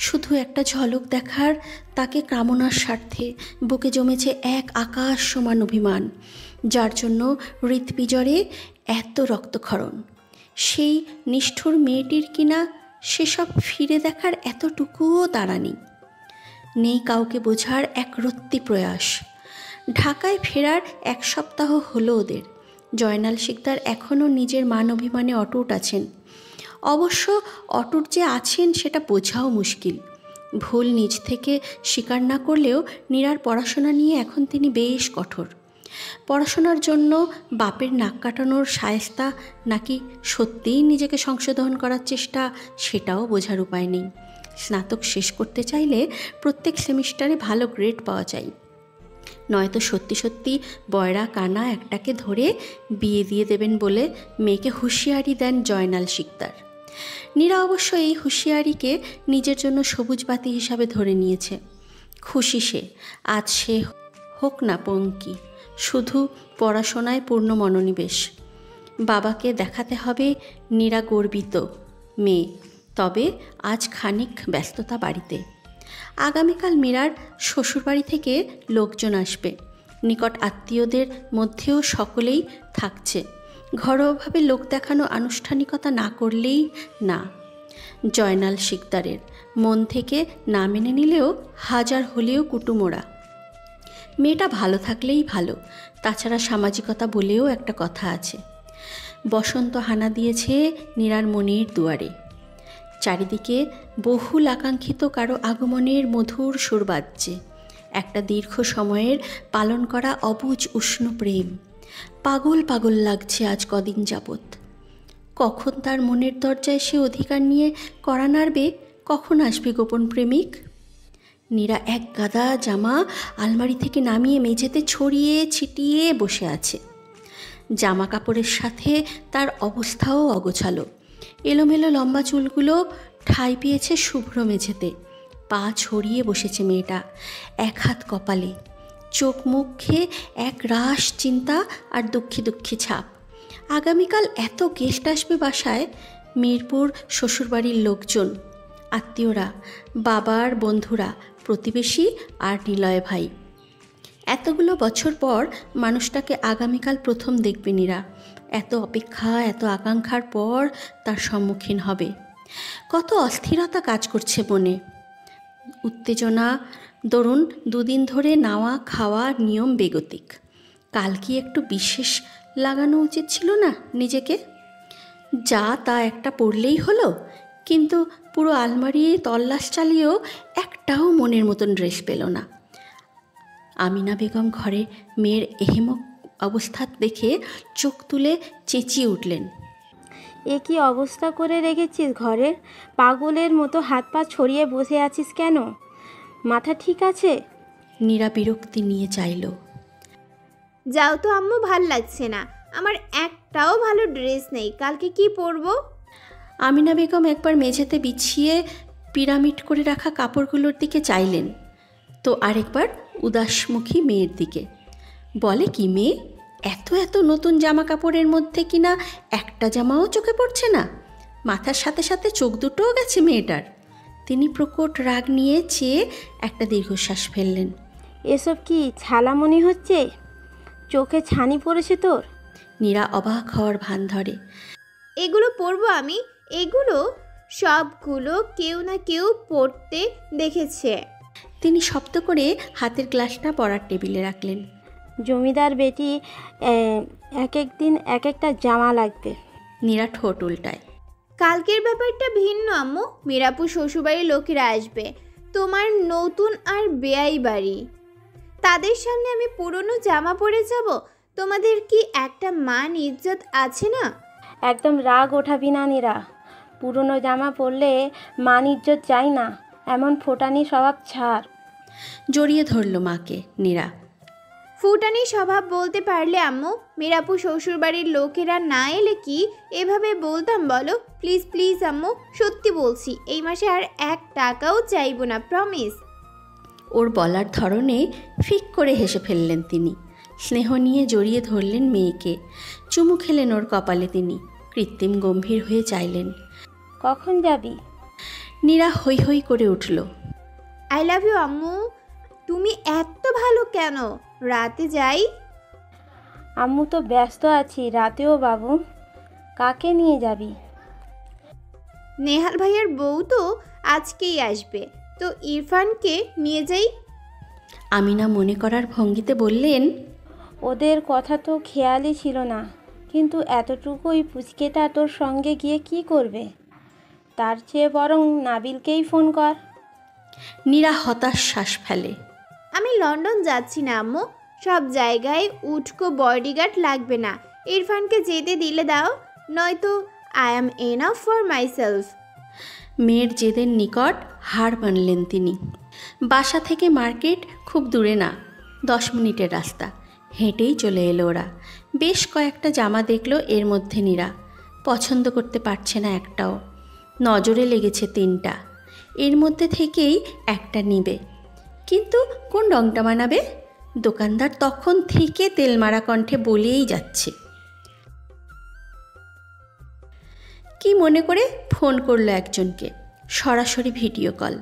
শুধু একটা ঝলক দেখার তাকে কামনার স্বার্থে বুকে জমেছে এক আকাশ সমান অভিমান, যার জন্য হৃৎপিজরে এত রক্তক্ষরণ। সেই নিষ্ঠুর মেয়েটির কিনা সেসব ফিরে দেখার এতটুকুও তাড়া নেই কাউকে বোঝার এক রত্তি প্রয়াস। ঢাকায় ফেরার 1 সপ্তাহ হলো ওদের। জয়নাল শিকদার এখনও নিজের মান অভিমানে অটুট আছেন। অবশ্য অটুট যে আছেন সেটা বোঝাও মুশকিল। ভুল নিজ থেকে স্বীকার না করলেও নীরার পড়াশোনা নিয়ে এখন তিনি বেশ কঠোর। পড়াশোনার জন্য বাপের নাক কাটানোর শায়েস্তা নাকি সত্যিই নিজেকে সংশোধন করার চেষ্টা, সেটাও বোঝার উপায় নেই। স্নাতক শেষ করতে চাইলে প্রত্যেক সেমিস্টারে ভালো গ্রেড পাওয়া চাই, নয়তো সত্যি সত্যি বয়রা কানা একটাকে ধরে বিয়ে দিয়ে দেবেন বলে মেয়েকে হুঁশিয়ারি দেন জয়নাল শিকদার। নীরা অবশ্য এই হুঁশিয়ারিকে নিজের জন্য সবুজ বাতি হিসাবে ধরে নিয়েছে। খুশি সে, আজ সে হোক না পঙ্কি, শুধু পড়াশোনায় পূর্ণ মনোনিবেশ। বাবাকে দেখাতে হবে নীরা গর্বিত মেয়ে। তবে আজ খানিক ব্যস্ততা বাড়িতে। আগামীকাল মীরার শ্বশুরবাড়ি থেকে লোকজন আসবে। নিকট আত্মীয়দের মধ্যেও সকলেই থাকছে। ঘরোয়াভাবে লোক দেখানো আনুষ্ঠানিকতা না করলেই না। জয়নাল শিকদারের মন থেকে না মেনে নিলেও হাজার হলেও কুটুমোরা। মেয়েটা ভালো থাকলেই ভালো। তাছাড়া সামাজিকতা বলেও একটা কথা আছে। বসন্ত হানা দিয়েছে নীরার মনের দুয়ারে। চারিদিকে বহুল আকাঙ্ক্ষিত কারো আগমনের মধুর সুর বাজছে। একটা দীর্ঘ সময়ের পালন করা অবুঝ উষ্ণ প্রেম। পাগল পাগল লাগছে আজ কদিন যাবৎ। কখন তার মনের দরজায় সে অধিকার নিয়ে কড়া নাড়বে, কখন আসবে গোপন প্রেমিক। নীরা এক গাদা জামা আলমারি থেকে নামিয়ে মেঝেতে ছড়িয়ে ছিটিয়ে বসে আছে। জামা কাপড়ের সাথে তার অবস্থাও অগোছালো। এলোমেলো লম্বা চুলগুলো ঠাঁই পেয়েছে শুভ্র মেঝেতে। পা ছড়িয়ে বসেছে মেয়েটা, এক হাত কপালে। চোখ মুখে এক রাশ চিন্তা আর দুঃখী দুঃখী ছাপ। আগামীকাল এত গেস্ট আসবে বাসায়। মিরপুর শ্বশুরবাড়ির লোকজন, আত্মীয়রা, বাবার বন্ধুরা, প্রতিবেশী আর নিলয় ভাই। এতগুলো বছর পর মানুষটাকে আগামীকাল প্রথম দেখবে নীরা। এত অপেক্ষা, এত আকাঙ্ক্ষার পর তার সম্মুখীন হবে। কত অস্থিরতা কাজ করছে মনে, উত্তেজনা। ধরুন 2 দিন ধরে নাওয়া খাওয়া নিয়ম বেগতিক। কাল কি একটু বিশেষ লাগানো উচিত ছিল না নিজেকে? যা তা একটা পড়লেই হলো। কিন্তু পুরো আলমারি তল্লাশ চালিয়েও একটাও মনের মতন ড্রেস পেল না। আমিনা বেগম ঘরে মেয়ের এহেমক অবস্থা দেখে চোখ তুলে চেঁচিয়ে উঠলেন, এ কি অবস্থা করে রেখেছিস ঘরের? পাগলের মতো হাত পা ছড়িয়ে বসে আছিস কেন? মাথা ঠিক আছে? নীরা বিরক্তি নিয়ে চাইল, যাও তো আম্মু, ভাল লাগছে না। আমার একটাও ভালো ড্রেস নেই, কালকে কি পরবো? আমিনা বেগম একবার মেঝেতে বিছিয়ে পিরামিড করে রাখা কাপড়গুলোর দিকে চাইলেন, তো আরেকবার উদাসমুখী মেয়ের দিকে। বলে কি মেয়ে, এত এত নতুন জামা কাপড়ের মধ্যে কিনা একটা জামাও চোখে পড়ছে না? মাথার সাথে সাথে চোখ দুটোও গেছে মেয়েটার। তিনি প্রকট রাগ নিয়ে চেয়ে একটা দীর্ঘশ্বাস ফেললেন। এসব কি ছালামনি হচ্ছে? চোখে ছানি পড়েছে তোর? নীরা অবাক হওয়ার ভান ধরে। এগুলো পরবো আমি? এগুলো সবগুলো কেউ না কেউ পরতে দেখেছে। তিনি শব্দ করে হাতের গ্লাসটা পড়ার টেবিলে রাখলেন। জমিদার বেটি, এক এক দিন এক একটা জামা লাগবে। নীরা ঠোঁট উল্টায়। কালকের ব্যাপারটা ভিন্ন আম্মু। মিরাপু শ্বশুরবাড়ির লোকেরা আসবে, তোমার নতুন আর বেয়াই বাড়ি। তাদের সামনে আমি পুরনো জামা পরে যাব? তোমাদের কি একটা মান ইজ্জত আছে না? একদম রাগ ওঠাবি না নীরা। পুরনো জামা পরলে মান ইজ্জত চাই না, এমন ফোটানি স্বভাব ছাড়। জড়িয়ে ধরল মাকে নীরা। ফুটানি স্বভাব বলতে পারলে আম্মু, মিরাপু শ্বশুরবাড়ির লোকেরা না এলে কি এভাবে বলতাম বলো? প্লিজ প্লিজ আম্মু, সত্যি বলছি, এই মাসে আর 1 টাকাও চাইবো না, প্রমিস। ওর বলার ধরনে ফিক করে হেসে ফেললেন তিনি। স্নেহ নিয়ে জড়িয়ে ধরলেন মেয়েকে। চুমু খেলেন ওর কপালে তিনি। কৃত্রিম গম্ভীর হয়ে চাইলেন, কখন যাবি? নীরা হৈ হৈ করে উঠল। আই লাভ ইউ আম্মু। তুমি এত ভালো কেন? রাতে যাই। আম্মু তো ব্যস্ত আছি রাতেও বাবু। কাকে নিয়ে যাবি? নেহাল ভাইয়ের বউ তো আজকেই আসবে, তো ইরফানকে নিয়ে যাই। আমিনা মনে করার ভঙ্গিতে বললেন, ওদের কথা তো খেয়ালই ছিল না, কিন্তু এতটুকুই পুচকেটা তোর সঙ্গে গিয়ে কি করবে? তার চেয়ে বরং নাবিলকেই ফোন কর। নীরা হতাশ শ্বাস ফেলে। আমি লন্ডন যাচ্ছি না আম্মু। সব জায়গায় উটকো বডিগার্ড লাগবে না। ইরফানকে যেতে দিলে দাও, নয়তো I am enough for myself. মেয়ের জেদের নিকট হার মানলেন তিনি। বাসা থেকে মার্কেট খুব দূরে না, 10 মিনিটের রাস্তা। হেঁটেই চলে এলো ওরা। বেশ কয়েকটা জামা দেখলো এর মধ্যে নীরা। পছন্দ করতে পারছে না একটাও। নজরে লেগেছে 3টা। এর মধ্যে থেকেই একটা নিবে, কিন্তু কোন রংটা মানাবে? দোকানদার তখন থেকে তেলমারা কণ্ঠে বলেই যাচ্ছে। কি মনে করে ফোন করলো একজনকে, সরাসরি ভিডিও কল।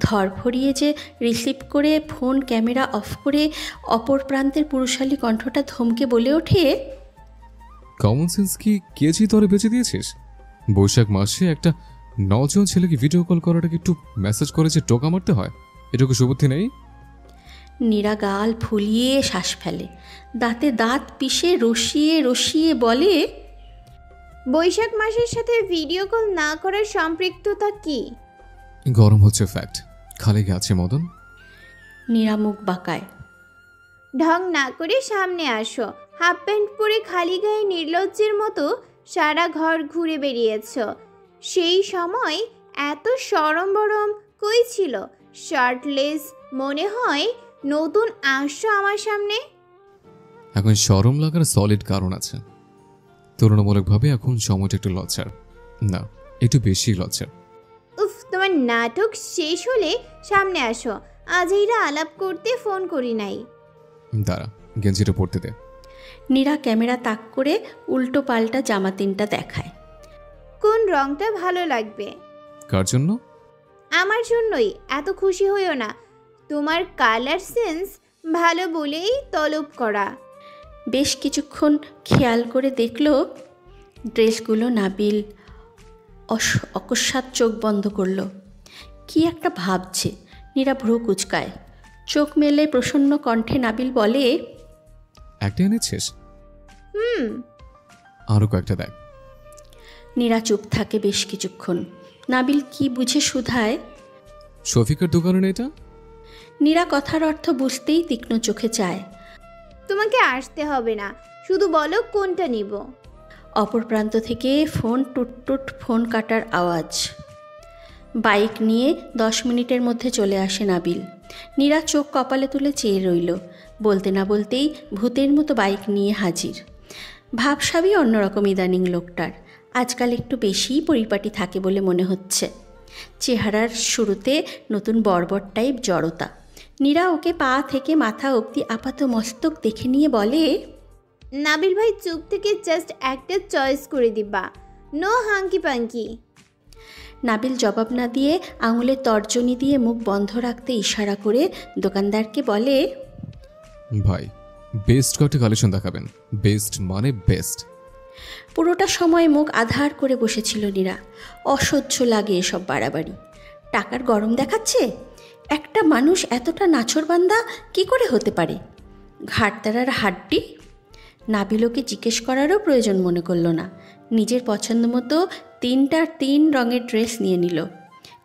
ধরফরিয়ে যে রিসিভ করে ফোন ক্যামেরা অফ করে অপর প্রান্তের পুরুষালী কণ্ঠটা ধমকে বলে ওঠে, কমন সেন্স কি কেজি তোরে বেঁচে দিয়েছিস? বৈশাখ মাসে একটা নজন ছেলেকে ভিডিও কল করাটাকে একটু মেসেজ করেছে টোকা মারতে হয়? এটুকু সুবুদ্ধি নেই? নীরা গাল ফুলিয়ে শ্বাস ফেলে, দাঁতে দাঁত পিষে রসিয়ে রসিয়ে বলে, বৈশাখ মাসের সাথে ভিডিও কল না করার সম্পৃক্ততা কি? গরম হচ্ছে ফ্যাক্ট। খালি গেছে মদন। নীরা মুখ বাঁকায়। ঢং না করে সামনে আসো। হাফ প্যান্ট পরে খালি গায়ে নির্লজ্জের মতো সারা ঘর ঘুরে বেরিয়েছ। সেই সময় এত সরম বরম কই ছিল? শার্টলেস মনে হয় নতুন আসছো আমার সামনে। এখন শরম লাগার সলিড কারণ আছে। তুলনামূলকভাবে এখন সময়টা একটু লজ্জার, না একটু বেশি লজ্জার। উফ, তোমার নাটক শেষ হলে সামনে আসো। আজ এইরা আলাপ করতে ফোন করি নাই। দাঁড়া, গেঞ্জিটা পড়তে দে। নীরা ক্যামেরা তাক করে উল্টো পাল্টা জামা 3টা দেখায়। কোন রংটা ভালো লাগবে? কার জন্য? আমার জন্যই। এত খুশি হইও না। তোমার কালার সেন্স ভালো বলেই তলব করা। বেশ কিছুক্ষণ খেয়াল করে দেখল ড্রেসগুলো নাবিল। অকস্মাৎ চোখ বন্ধ করল। কি একটা ভাবছে। নীরা ভ্রু কুচকায়। চোখ মেলে প্রসন্ন কণ্ঠে নাবিল বলে, একটা এনেছিস? হুম। আরও কয়েকটা দেখ। নীরা চুপ থাকে বেশ কিছুক্ষণ। নাবিল কি বুঝে শুধায়, শফিকের দোকানে এটা? নীরা কথার অর্থ বুঝতেই তীক্ষ্ণ চোখে চায়। তোমাকে আসতে হবে না, শুধু বলো কোনটা নিব। অপর প্রান্ত থেকে ফোন টুট ফোন কাটার আওয়াজ। বাইক নিয়ে 10 মিনিটের মধ্যে চলে আসে নাবিল। নীরা চোখ কপালে তুলে চেয়ে রইল। বলতে না বলতেই ভূতের মতো বাইক নিয়ে হাজির। ভাবসাবই অন্যরকম ইদানিং লোকটার। আজকাল একটু বেশিই পরিপাটি থাকে বলে মনে হচ্ছে। চেহারার শুরুতে নতুন বর্বর টাইপ জড়তা। নীরা ওকে পা থেকে মাথা অবধি আপাত মস্তক দেখে নিয়ে বলে, নাবিল ভাই চুপ থেকে জাস্ট একটা চয়েস করে দিবা, নো হাঙ্কি পাঙ্কি। নাবিল জবাব না দিয়ে আঙুলের তর্জনী দিয়ে মুখ বন্ধ রাখতে ইশারা করে দোকানদারকে বলে, ভাই বেস্ট কয়েকটা কালেকশন দেখাবেন। বেস্ট মানে বেস্ট। পুরোটা সময় মুখ আধার করে বসেছিল নীরা। অসহ্য লাগে এসব বাড়াবাড়ি। টাকার গরম দেখাচ্ছে। একটা মানুষ এতটা নাছোড়বান্দা কি করে হতে পারে? ঘাটতারার হাড্ডি। নাবিলকে জিজ্ঞেস করারও প্রয়োজন মনে করল না। নিজের পছন্দ মতো 3টার 3 রঙের ড্রেস নিয়ে নিল।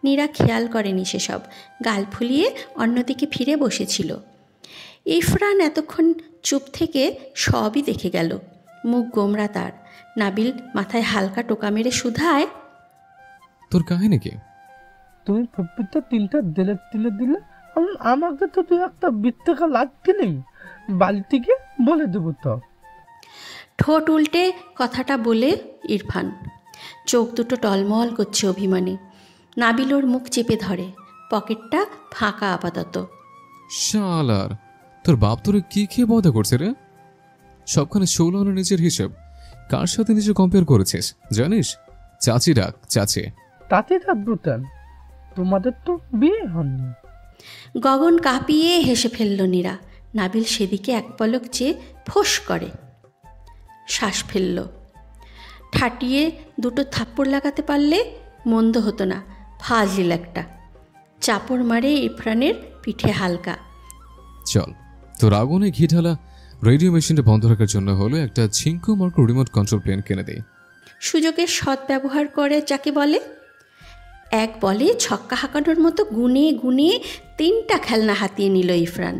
নীরা খেয়াল করেনি সেসব। গাল ফুলিয়ে অন্যদিকে ফিরে বসেছিল। ইরফান এতক্ষণ চুপ থেকে সবই দেখে গেল। মুখ গোমরা তার। নাবিল মাথায় হালকা টোকা মেরে শুধায়, তোর কাহিনী কি? তুমি পবিত্র 3টা দিলে আমাকে তো তুই একটা বৃত্তাকা লাগতে নেই। বাড়ি থেকে বলে দেবো তো। ঠোঁট উল্টে কথাটা বলে ইরফান। চোখ দুটো টলমল করছে অভিমানে। নাবিল ওর মুখ চেপে ধরে। পকেটটা ফাঁকা আপাতত। শালার, তোর বাপ তোরে কি খেয়ে বদা করছে রে? সবখানে 16 আনা নিজের হিসেব। কার সাথে নিজে কম্পেয়ার করেছিস জানিস? চাচি ডাক, চাচি। তাতে থাকবো তেন। তোমাদের তো বিয়ে হয়নি। গগন কাঁপিয়ে হেসে ফেলল নীরা। নাবিল সেদিকে এক পলক চেয়ে ফোঁস করে শ্বাস ফেলল। ঠাটিয়ে দুটো থাপ্পড় লাগাতে পারলে মন্দ হতো না, ফাজিল একটা। চাপড় মারে ইরফানের পিঠে হালকা। চল, তোর আগুনে ঘি ঢালা রেডিও মেশিনটা বন্ধ রাখার জন্য হলো একটা ছিঙ্কু মার্কো রিমোট কন্ট্রোল প্লেন কিনে দেই। সুযোগের সদ্ব্যবহার করে যাকে বলে। এক বলে ছক্কা হাঁকানোর মতো গুনে গুনে 3টা খেলনা হাতিয়ে নিল ইরফান।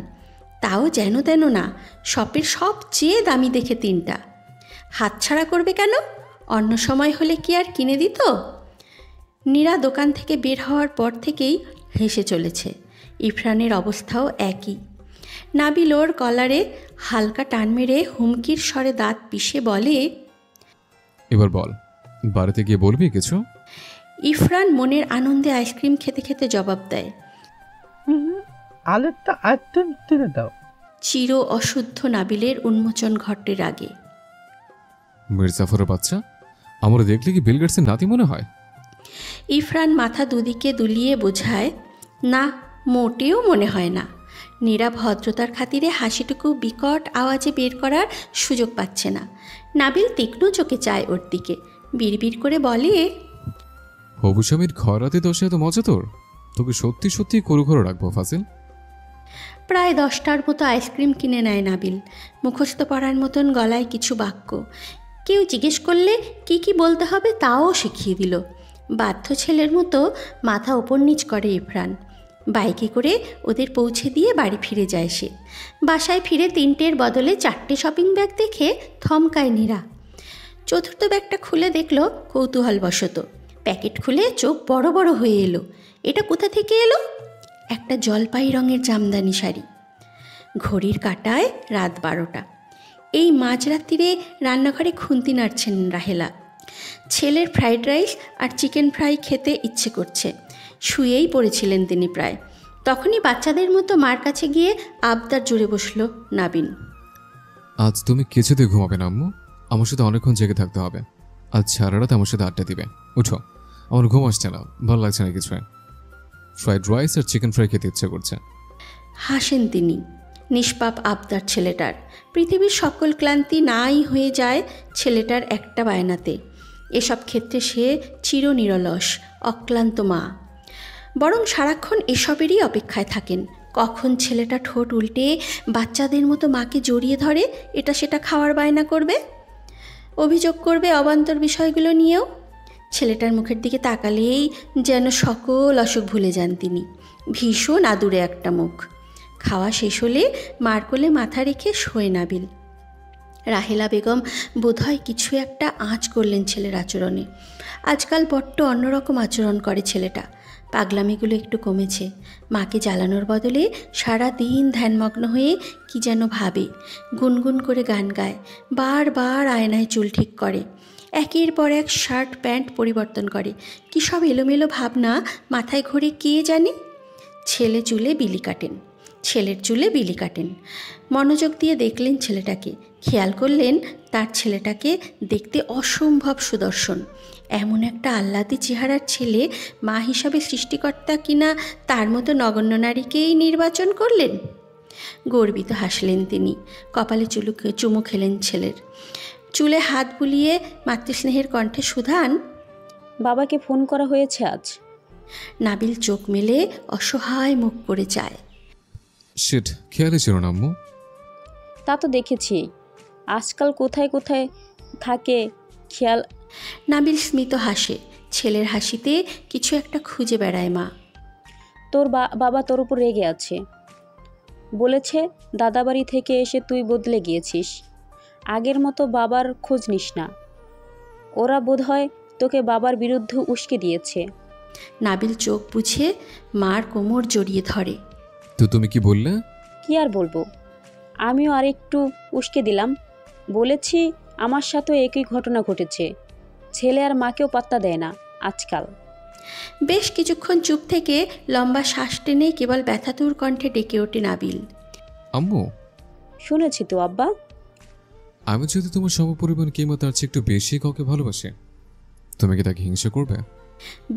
তাও যেন তেন না, শপের সবচেয়ে দামি দেখে 3টা। হাতছাড়া করবে কেন? অন্য সময় হলে কি আর কিনে দিত? নীরা দোকান থেকে বের হওয়ার পর থেকেই হেসে চলেছে। ইরফানের অবস্থাও একই। নাবিল ওর কলারে হালকা টান মেরে হুমকির স্বরে দাঁত পিষে বলে, এবার বল, বাড়িতে গিয়ে বলবি কিছু? ইরফান মনের আনন্দে আইসক্রিম খেতে খেতে জবাব দেয়, আলেরটা আইটেম টেনে দাও। চির অশুদ্ধ নাবিলের উন্মোচন ঘটের আগে। মির্জাফরের বাচ্চা, আমরা দেখলে কি বিল গেটসের নাতি মনে হয়? ইরফান মাথা দুদিকে দুলিয়ে বোঝায়, না, মোটেও মনে হয় না। নীরা ভদ্রতার খাতিরে হাসিটুকু বিকট আওয়াজে বের করার সুযোগ পাচ্ছে না। নাবিল তীক্ষ্ণ চোখে চায় ওর দিকে, বিড়বিড় করে বলে, হবু স্বামীর খয়রাতে দোষে এত মজা তোর? তোকে সত্যি সত্যি করু ঘরে রাখবো ফাজিল। প্রায় 10টার মতো আইসক্রিম কিনে নেয় নাবিল, মুখস্থ পড়ার মতন গলায় কিছু বাক্য। কেউ জিজ্ঞেস করলে কি কি বলতে হবে তাও শিখিয়ে দিল। বাধ্য ছেলের মতো মাথা ওপর নিচ করে ইরফান। বাইকে করে ওদের পৌঁছে দিয়ে বাড়ি ফিরে যায় সে। বাসায় ফিরে 3টের বদলে 4টে শপিং ব্যাগ দেখে থমকায় নীরা। চতুর্থ ব্যাগটা খুলে দেখলো কৌতূহলবশত। প্যাকেট খুলে চোখ বড় বড় হয়ে এলো। এটা কোথা থেকে এলো? একটা জলপাই রঙের জামদানি শাড়ি। ঘড়ির কাঁটায় রাত 12টা। এই মাঝরাত্রিরে রান্নাঘরে খুন্তি নাড়ছেন রাহেলা। ছেলের ফ্রাইড রাইস আর চিকেন ফ্রাই খেতে ইচ্ছে করছে। শুয়েই পড়েছিলেন তিনি প্রায়। তখনই বাচ্চাদের মতো মার কাছে গিয়ে আবদার জুড়ে বসলো নাবিন। আজ তুমি কিছুতে ঘুমাবে না আম্মু, আমার সাথে অনেকক্ষণ জেগে থাকতে হবে। আজ সারা রাত আমার সাথে আড্ডা দিবে। উঠো, আমার ঘুম আসছে না, ভালো লাগছে না কিছু। ফ্রাইড রাইস আর চিকেন ফ্রাই খেতে ইচ্ছে করছে। হাসেন তিনি। নিষ্পাপ আবদার ছেলেটার। পৃথিবীর সকল ক্লান্তি নাই হয়ে যায় ছেলেটার একটা বায়নাতে। এসব ক্ষেত্রে সে চিরনিরলস, অক্লান্ত মা। বরং সারাক্ষণ এসবেরই অপেক্ষায় থাকেন, কখন ছেলেটা ঠোঁট উল্টে বাচ্চাদের মতো মাকে জড়িয়ে ধরে এটা সেটা খাওয়ার বায়না করবে, অভিযোগ করবে অবান্তর বিষয়গুলো নিয়েও। ছেলেটার মুখের দিকে তাকালেই যেন সকল অসুখ ভুলে যান তিনি। ভীষণ আদুরে একটা মুখ। খাওয়া শেষ হলে মার কোলে মাথা রেখে শোয় নাবিল। রাহেলা বেগম বোধহয় কিছু একটা আঁচ করলেন ছেলের আচরণে। আজকাল বড্ড অন্যরকম আচরণ করে ছেলেটা। পাগলামিগুলো একটু কমেছে। মাকে জ্বালানোর বদলে সারা দিন ধ্যানমগ্ন হয়ে কি যেন ভাবে, গুনগুন করে গান গায়, বারবার আয়নায় চুল ঠিক করে, একের পর এক শার্ট প্যান্ট পরিবর্তন করে। কী সব এলোমেলো ভাবনা মাথায় ঘুরে কে জানে। ছেলের চুলে বিলি কাটেন। মনোযোগ দিয়ে দেখলেন ছেলেটাকে। খেয়াল করলেন তার ছেলেটাকে দেখতে অসম্ভব সুদর্শন। এমন একটা আহ্লাদি চেহারার ছেলে মা হিসাবে সৃষ্টিকর্তা কিনা তার মতো নগণ্য নারীকেই নির্বাচন করলেন। গর্বিত হাসলেন তিনি। কপালে চুমু খেলেন ছেলের। চুলে হাত বুলিয়ে মাতৃস্নেহের কণ্ঠে সুধান, বাবাকে ফোন করা হয়েছে আজ? নাবিল চোখ মেলে অসহায় মুখ করে চায়। শিট, খেয়ালই ছিল না আম্মু। তা তো দেখেছি, আজকাল কোথায় কোথায় থাকে খেয়াল। নাবিল স্মিত হাসে। ছেলের হাসিতে কিছু একটা খুঁজে বেড়ায় মা। তোর বাবা তোর উপর রেগে আছে, বলেছে দাদাবাড়ি থেকে এসে তুই বদলে গিয়েছিস, আগের মতো বাবার খোঁজ নিস না। ওরা বোধহয় তোকে বাবার বিরুদ্ধে উস্কে দিয়েছে। নাবিল চোখ বুঝে মার কোমর জড়িয়ে ধরে। তো তুমি কি বললে? কি আর বলবো, আমিও আরেকটু উস্কে দিলাম। বলেছি আমার সাথেও একই ঘটনা ঘটেছে। ছেলে আর মাকেও পাত্তা দেয় না আজকাল। বেশ কিছুক্ষণ চুপ থেকে লম্বা শ্বাস টেনে কেবল ব্যথাতুর কণ্ঠে ডেকে ওঠে নাবিল। আম্মু, শুনেছি তো আব্বা। আমি যদি তোমার সমপরিমাণ কিংবা তার চেয়ে একটু বেশি কাউকে ভালোবাসি, তুমি কি তাকে হিংসা করবে?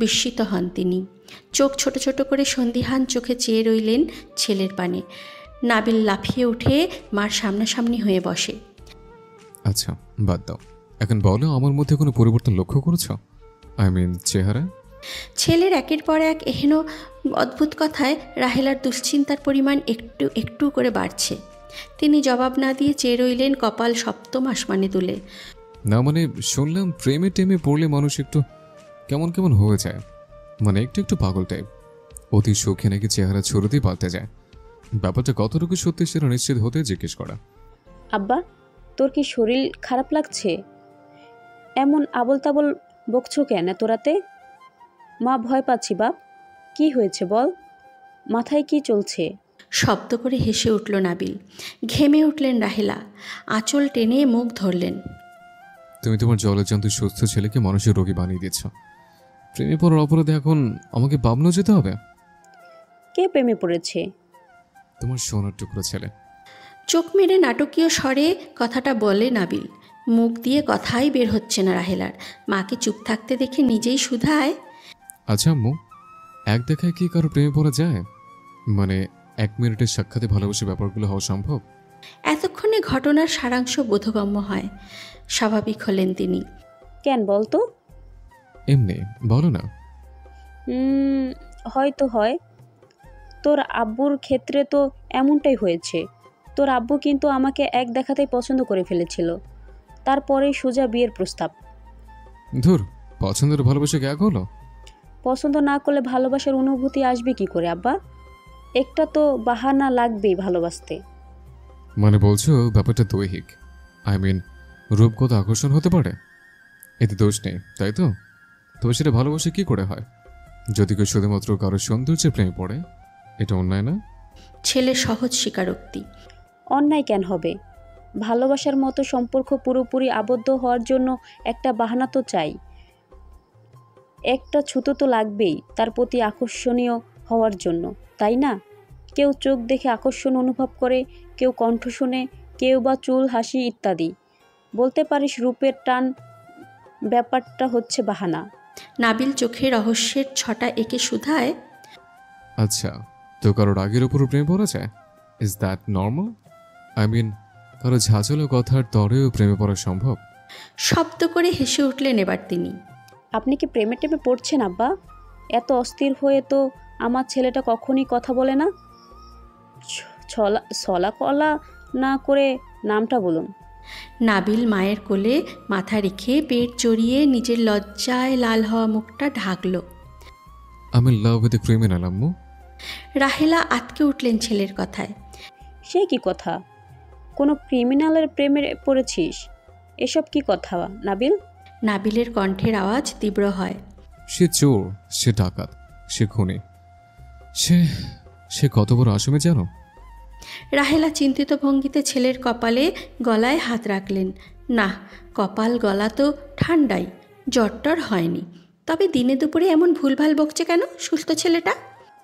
বিস্মিত হন তিনি। চোখ ছোট ছোট করে সন্দিহান চোখে চেয়ে রইলেন ছেলের পানে। নাবিল লাফিয়ে উঠে মার সামনাসামনি হয়ে বসে। আচ্ছা বাদ দাও, এখন বলো আমার মধ্যে কোনো পরিবর্তন লক্ষ্য করেছো? আই মিন চেহারা? ছেলের একের পর এক এহেন অদ্ভুত কথায় রাহেলার দুশ্চিন্তার পরিমাণ একটু একটু করে বাড়ছে। তিনি জবাব না দিয়ে চেয়ে রইলেন কপাল সপ্তম আসমানে তুলে। না মানে শুনলাম প্রেমে টেমে পড়লে মানুষ একটু কেমন কেমন হয়ে যায়, মানে একটু একটু পাগল টাইপ। অতি সুখে নাকি চেহারা ছড়তেই পাল্টে যায়। ব্যাপারটা কতটুকু সত্যি সেটা নিশ্চিত হতে জিজ্ঞেস করা। আব্বা, তোর কি শরীর খারাপ লাগছে? এমন আবল তাবল বকছো কেন এত রাতে? মা ভয় পাচ্ছি বাপ। কি হয়েছে বল, মাথায় কি চলছে? শব্দ করে হেসে উঠল নাবিল। ঘেমে উঠলেন রাহেলা। আঁচল টেনে মুখ ধরলেন। তুমি তোমার জলজন্তু সুস্থ ছেলেকে মানুষের রোগী বানিয়ে দিচ্ছ। প্রেমে পড়ার অপরাধে এখন আমাকে বাবনো যেতে হবে? কে প্রেমে পড়েছে? তোমার সোনার টুকরো ছেলে। চোখ মেরে নাটকীয় স্বরে কথাটা বলে নাবিল। মুখ দিয়ে কথাই বের হচ্ছে না রাহেলার। মাকে চুপ থাকতে দেখে নিজেই শুধায়, আচ্ছা আম্মু, এক দেখায় কি কারো প্রেমে পড়া যায়? মানে 1 মিনিটের সাক্ষাতে ভালোবাসা ব্যাপারগুলো হওয়া সম্ভব? এতক্ষণে ঘটনার সারাংশ বোধগম্য হয়। স্বাভাবিক হলেন তিনি। কেন বলতো? এমনি বলো না। হয়তো হয়। তোর আব্বুর ক্ষেত্রে তো এমনটাই হয়েছে। তোর আব্বু কিন্তু আমাকে এক দেখাতেই পছন্দ করে ফেলেছিল, তারপরেই সোজা বিয়ের প্রস্তাব। ধুর, পছন্দের ভালোবাসা এক হলো? পছন্দ না করলে ভালোবাসার অনুভূতি আসবে কি করে আব্বা? একটা তো বাহানা লাগবেই ভালোবাসতে। মানে বলছো ব্যাপারটা দৈহিক, আই মিন রূপগত আকর্ষণ হতে পারে? এতে দোষ নেই তাই তো? তবে সেটা ভালোবাসা কি করে হয়? যদি কেউ শুধুমাত্র কারো সৌন্দর্যের প্রেমে পড়ে, এটা অন্যায় না? ছেলে সহজ স্বীকারোক্তি। অন্যায় কেন হবে? ভালোবাসার মতো সম্পর্ক পুরোপুরি আবদ্ধ হওয়ার জন্য একটা বাহানা তো চাই, একটা ছুতো তো লাগবেই তার প্রতি আকর্ষণীয় হওয়ার জন্য, তাই না? কেউ চোখ দেখে আকর্ষণ অনুভব করে, কেউ কণ্ঠ শুনে, কেউ বা চুল, হাসি ইত্যাদি। বলতে পারিস রূপের টান। ব্যাপারটা হচ্ছে বাহানা। নাবিল চোখে রহস্যের ছটা এঁকে শুধায়, আচ্ছা, তো কারোর আগের উপর প্রেমে পড়া যায়? Is that normal? I mean কারো ঝাঁঝালো কথার তরেও প্রেমে পড়া সম্ভব? শব্দ করে হেসে উঠলেন এবার তিনি। আপনি কি প্রেমে টেমে পড়ছেন আব্বা? এত অস্থির হয়ে তো আমার ছেলেটা কখনই কথা বলে না। ছলা কলা না করে নামটা বলুন। নাবিল মায়ের কোলে মাথা রেখে পেট চড়িয়ে নিজের লজ্জায় লাল হওয়া মুখটা ঢাকল। আমি লাভ উইথ এ ক্রিমিনাল আম্মু। রাহেলা আটকে উঠলেন ছেলের কথায়। সে কি কথা? কোনো ক্রিমিনালের প্রেমে পড়েছিস? এসব কি কথা নাবিল? নাবিলের কণ্ঠের আওয়াজ তীব্র হয়। সে চোর, সে ডাকাত, সে খুনি, সে কত বড় আসামি জানো? রাহেলা চিন্তিত ভঙ্গিতে ছেলের কপালে গলায় হাত রাখলেন। না, কপাল গলা তো ঠান্ডাই, জ্বরটর হয়নি। তবে দিনে দুপুরে এমন ভুলভাল বকছে কেন সুস্থ ছেলেটা?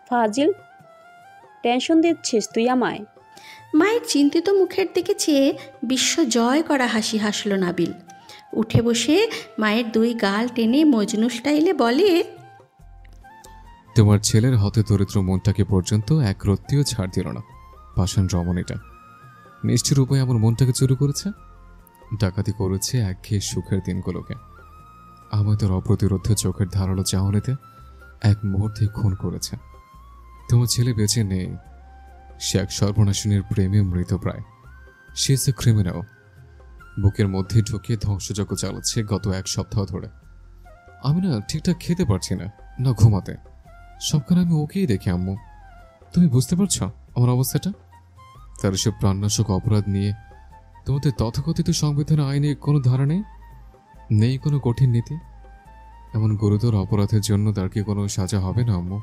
ফাজিল, টেনশন দিচ্ছিস তুই আমায়? মায়ের চিন্তিত মুখের দিকে চেয়ে বিশ্ব জয় করা হাসি হাসল নাবিল। উঠে বসে মায়ের 2 গাল টেনে মজনু স্টাইলে বলে, তোমার ছেলের হতে দরিদ্র মনটাকে পর্যন্ত এক রত্তিও ছাড় দিল না। পাষাণ রমণীটা নিষ্ঠুর উপায়ে আমার মনটাকে চুরি করেছে, ডাকাতি করেছে একঘেয়ে সুখের দিনগুলোকে। আমাদের অপ্রতিরোধ চোখের ধারালো চাহনিতে এক মুহূর্তে খুন করেছে। তোমার ছেলে বেঁচে নেই, সে এক সর্বনাশিনীর প্রেমে মৃতপ্রায়। সে ইজ এ ক্রিমিনাল। বুকের মধ্যে ঢুকিয়ে ধ্বংসযজ্ঞ চালাচ্ছে গত 1 সপ্তাহ ধরে। আমি না ঠিকঠাক খেতে পারছি না, না ঘুমাতে। সবখানে আমি ওকেই দেখি আম্মু। তুমি বুঝতে পারছো আমার অবস্থাটা? তার সব প্রাণনাশক অপরাধ নিয়ে তোমাদের তথাকথিত সংবিধান আইনে কোনো ধারা নেই কোনো কঠিন নীতি। এমন গুরুতর অপরাধের জন্য তার কি কোনো সাজা হবে না আম্মু?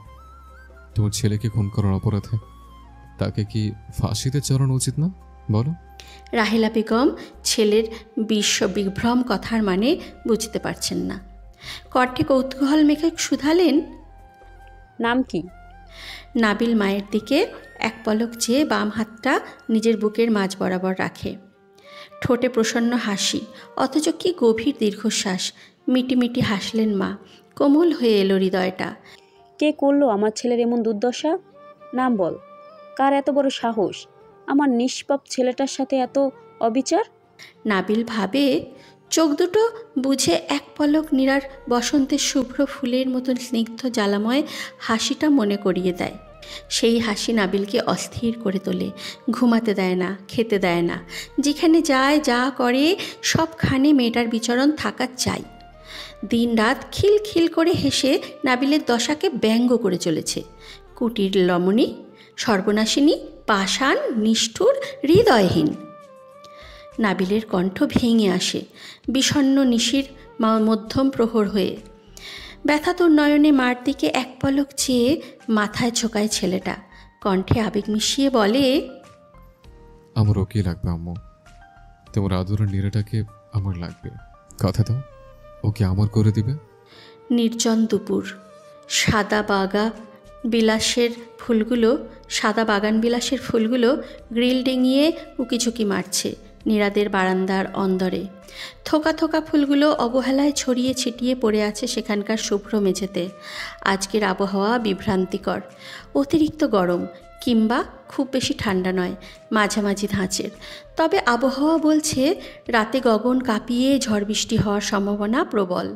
তোমার ছেলেকে খুন করার অপরাধে তাকে কি ফাঁসিতে চড়ানো উচিত না বলো? রাহেলা বেগম ছেলের বিভ্রম কথার মানে বুঝতে পারছেন না। কণ্ঠে কৌতূহল মেখে শুধালেন, নাম কি? নাবিল মায়ের দিকে এক পলক চেয়ে বাম হাতটা নিজের বুকের মাঝ বরাবর রাখে। ঠোঁটে প্রসন্ন হাসি, অথচ কি গভীর দীর্ঘশ্বাস। মিটিমিটি হাসলেন মা। কোমল হয়ে এলো হৃদয়টা। কে করলো আমার ছেলের এমন দুর্দশা? নাম বল। কার এত বড় সাহস আমার নিষ্পাপ ছেলেটার সাথে এত অবিচার? নাবিল ভাবে, চোখ দুটো বুঝে এক পলক নীরার বসন্তের শুভ্র ফুলের মতন স্নিগ্ধ জ্বালাময় হাসিটা মনে করিয়ে দেয়। সেই হাসি নাবিলকে অস্থির করে তোলে, ঘুমাতে দেয় না, খেতে দেয় না। যেখানে যায়, যা করে, সবখানে মেয়েটার বিচরণ থাকা চাই। দিন রাত খিলখিল করে হেসে নাবিলের দশাকে ব্যঙ্গ করে চলেছে। কুটির লমনী, সর্বনাশিনী, পাষাণ, নিষ্ঠুর, হৃদয়হীন। নাবিলের কণ্ঠ ভেঙে আসে বিষণ্ণ নিশির মধ্যম প্রহর হয়ে। ব্যথাতুর নয়নে মার দিকে এক পলক চেয়ে মাথায় ছোকায় ছেলেটা। কণ্ঠে আবেগ মিশিয়ে বলে, আমার ওকে লাগবে আম্মু, তোমার আদরের নীরাটাকে আমার লাগবে। কথা দাও, ওকে আমার করে দিবে। নির্জন দুপুর, সাদা বাগান বিলাসের ফুলগুলো গ্রিল ডিঙিয়ে উকিঝুঁকি মারছে নীরাদের বারান্দার অন্দরে। থোকা থোকা ফুলগুলো অবহেলায় ছড়িয়ে ছিটিয়ে পড়ে আছে সেখানকার শুভ্র মেঝেতে। আজকের আবহাওয়া বিভ্রান্তিকর, অতিরিক্ত গরম কিংবা খুব বেশি ঠান্ডা নয়, মাঝামাঝি ধাঁচের। তবে আবহাওয়া বলছে রাতে গগন কাঁপিয়ে ঝড় বৃষ্টি হওয়ার সম্ভাবনা প্রবল।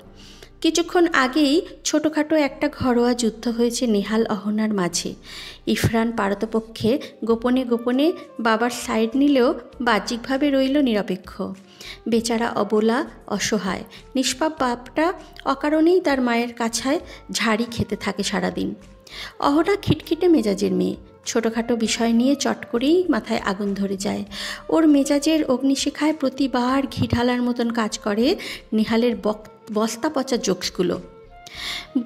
কিছুক্ষণ আগেই ছোটোখাটো একটা ঘরোয়া যুদ্ধ হয়েছে নেহাল অহনার মাঝে। ইফরান পারতপক্ষে গোপনে গোপনে বাবার সাইড নিলেও বাহ্যিকভাবে রইল নিরপেক্ষ। বেচারা অবলা, অসহায় নিষ্পাপ বাপটা অকারণেই তার মায়ের কাছায় ঝাড়ি খেতে থাকে সারাদিন। অহনা খিটখিটে মেজাজের মেয়ে, ছোটোখাটো বিষয় নিয়ে চট করেই মাথায় আগুন ধরে যায়। ওর মেজাজের অগ্নিশিখায় প্রতিবার ঘি ঢালার মতন কাজ করে নেহালের বস্তা পচা জোকসগুলো।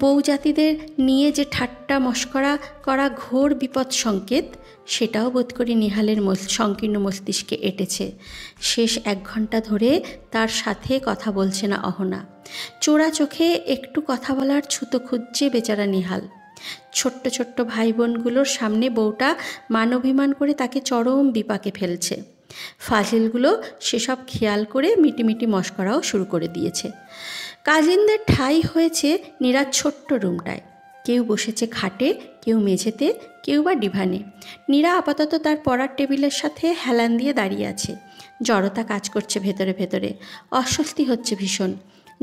বউ জাতিদের নিয়ে যে ঠাট্টা মস্করা করা ঘোর বিপদ সংকেত, সেটাও বোধ করি নেহালের সংকীর্ণ মস্তিষ্কে এঁটেছে। শেষ 1 ঘন্টা ধরে তার সাথে কথা বলছে না অহনা। চোরা চোখে একটু কথা বলার ছুতো খুঁজছে বেচারা নেহাল। ছোট্ট ছোট্ট ভাই বোনগুলোর সামনে বউটা মানবিমান করে তাকে চরম বিপাকে ফেলছে। ফাজিলগুলো সেসব খেয়াল করে মিটিমিটি মস্করাও শুরু করে দিয়েছে। কাজিনদের ঠাঁই হয়েছে নীরার ছোট্ট রুমটায়। কেউ বসেছে খাটে, কেউ মেঝেতে, কেউ বা ডিভানে। নীরা আপাতত তার পড়ার টেবিলের সাথে হেলান দিয়ে দাঁড়িয়ে আছে। জড়তা কাজ করছে ভেতরে ভেতরে, অস্বস্তি হচ্ছে ভীষণ।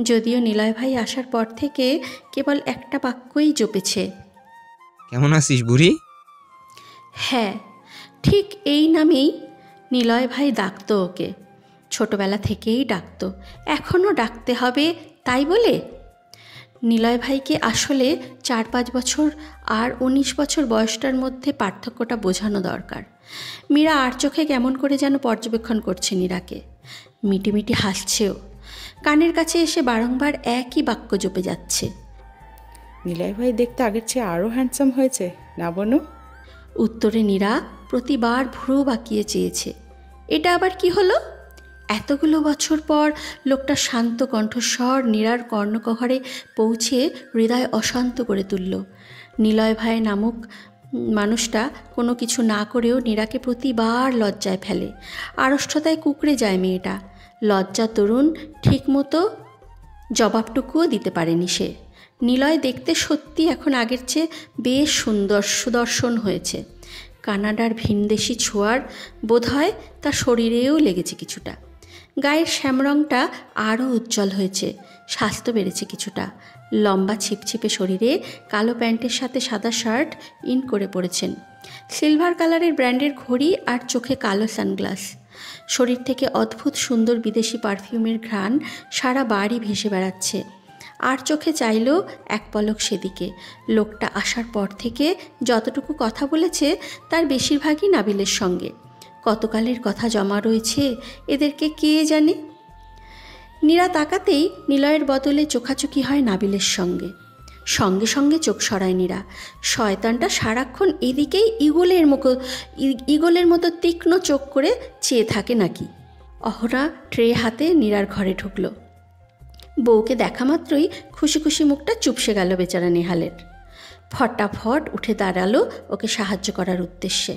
যদিও নিলয় ভাই আসার পর থেকে কেবল একটা বাক্যই জপেছে, কেমন আছিস বুড়ি? হ্যাঁ, ঠিক এই নামেই নিলয় ভাই ডাকতো ওকে। ছোটবেলা থেকেই ডাকতো, এখনও ডাকতে হবে তাই বলে। নিলয় ভাইকে আসলে 4-5 বছর আর 19 বছর বয়সটার মধ্যে পার্থক্যটা বোঝানো দরকার। মীরা আর চোখে কেমন করে যেন পর্যবেক্ষণ করছে নীরাকে। মিটিমিটি হাসছেও। কানের কাছে এসে বারংবার একই বাক্য জপে যাচ্ছে, নিলয় ভাই দেখতে আগের চেয়ে আরও হ্যান্ডসাম হয়েছে না বনু? উত্তরে নীরা প্রতিবার ভ্রু বাঁকিয়ে চেয়েছে। এটা আবার কি হলো? এতগুলো বছর পর লোকটা শান্ত কণ্ঠস্বর নীরার কর্ণকহরে পৌঁছে হৃদয় অশান্ত করে তুলল। নিলয় ভাই নামক মানুষটা কোনো কিছু না করেও নীরাকে প্রতিবার লজ্জায় ফেলে। আড়ষ্টতায় কুঁকড়ে যায় মেয়েটা। লজ্জা তরুণ ঠিকমতো জবাবটুকুও দিতে পারেনি সে। নিলয় দেখতে সত্যি এখন আগের চেয়ে বেশ সুদর্শন হয়েছে। কানাডার ভিনদেশি ছোঁয়ার বোধহয় তার শরীরেও লেগেছে কিছুটা। গায়ের শ্যামরংটা আরও উজ্জ্বল হয়েছে, স্বাস্থ্য বেড়েছে কিছুটা। লম্বা ছিপছিপে শরীরে কালো প্যান্টের সাথে সাদা শার্ট ইন করে পড়েছেন। সিলভার কালারের ব্র্যান্ডের ঘড়ি আর চোখে কালো সানগ্লাস। শরীর থেকে অদ্ভুত সুন্দর বিদেশি পারফিউমের ঘ্রাণ সারা বাড়ি ভেসে বেড়াচ্ছে। আর চোখে চাইলেও এক পলক সেদিকে। লোকটা আসার পর থেকে যতটুকু কথা বলেছে তার বেশিরভাগই নাবিলের সঙ্গে। কতকালের কথা জমা রয়েছে এদেরকে কে জানে। নীরা তাকাতেই নিলয়ের বদলে চোখাচোখি হয় নাবিলের সঙ্গে। সঙ্গে সঙ্গে চোখ সরায় নীরা। শয়তানটা সারাক্ষণ এদিকেই ঈগলের মতো তীক্ষ্ণ চোখ করে চেয়ে থাকে নাকি। অহনা ট্রে হাতে নীরার ঘরে ঢুকল। বউকে দেখা মাত্রই খুশি খুশি মুখটা চুপসে গেল বেচারা নেহালের। ফটাফট উঠে দাঁড়ালো ওকে সাহায্য করার উদ্দেশ্যে।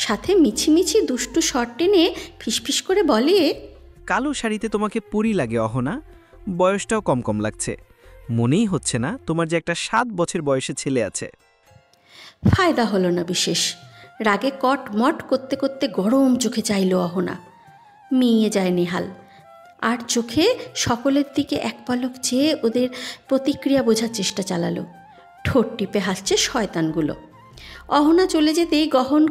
সাথে মিছিমিছি দুষ্টু শট টেনে ফিসফিস করে বলে, কালো শাড়িতে তোমাকে পরি লাগে অহনা। বয়সটাও কম কম লাগছে। মনেই হচ্ছে না তোমার যে একটা 7 বছর বয়সে ছেলে আছে। ফায়দা হলো না বিশেষ। রাগে কট মট করতে করতে গরম চোখে চাইল অহনা। মিয়ে যায় নেহাল, আর চোখে সকলের দিকে এক পলক চেয়ে ওদের প্রতিক্রিয়া বোঝার চেষ্টা চালালো। ঠোঁট টিপে হাসছে শয়তানগুলো। অহনা চলে যেতেই গগন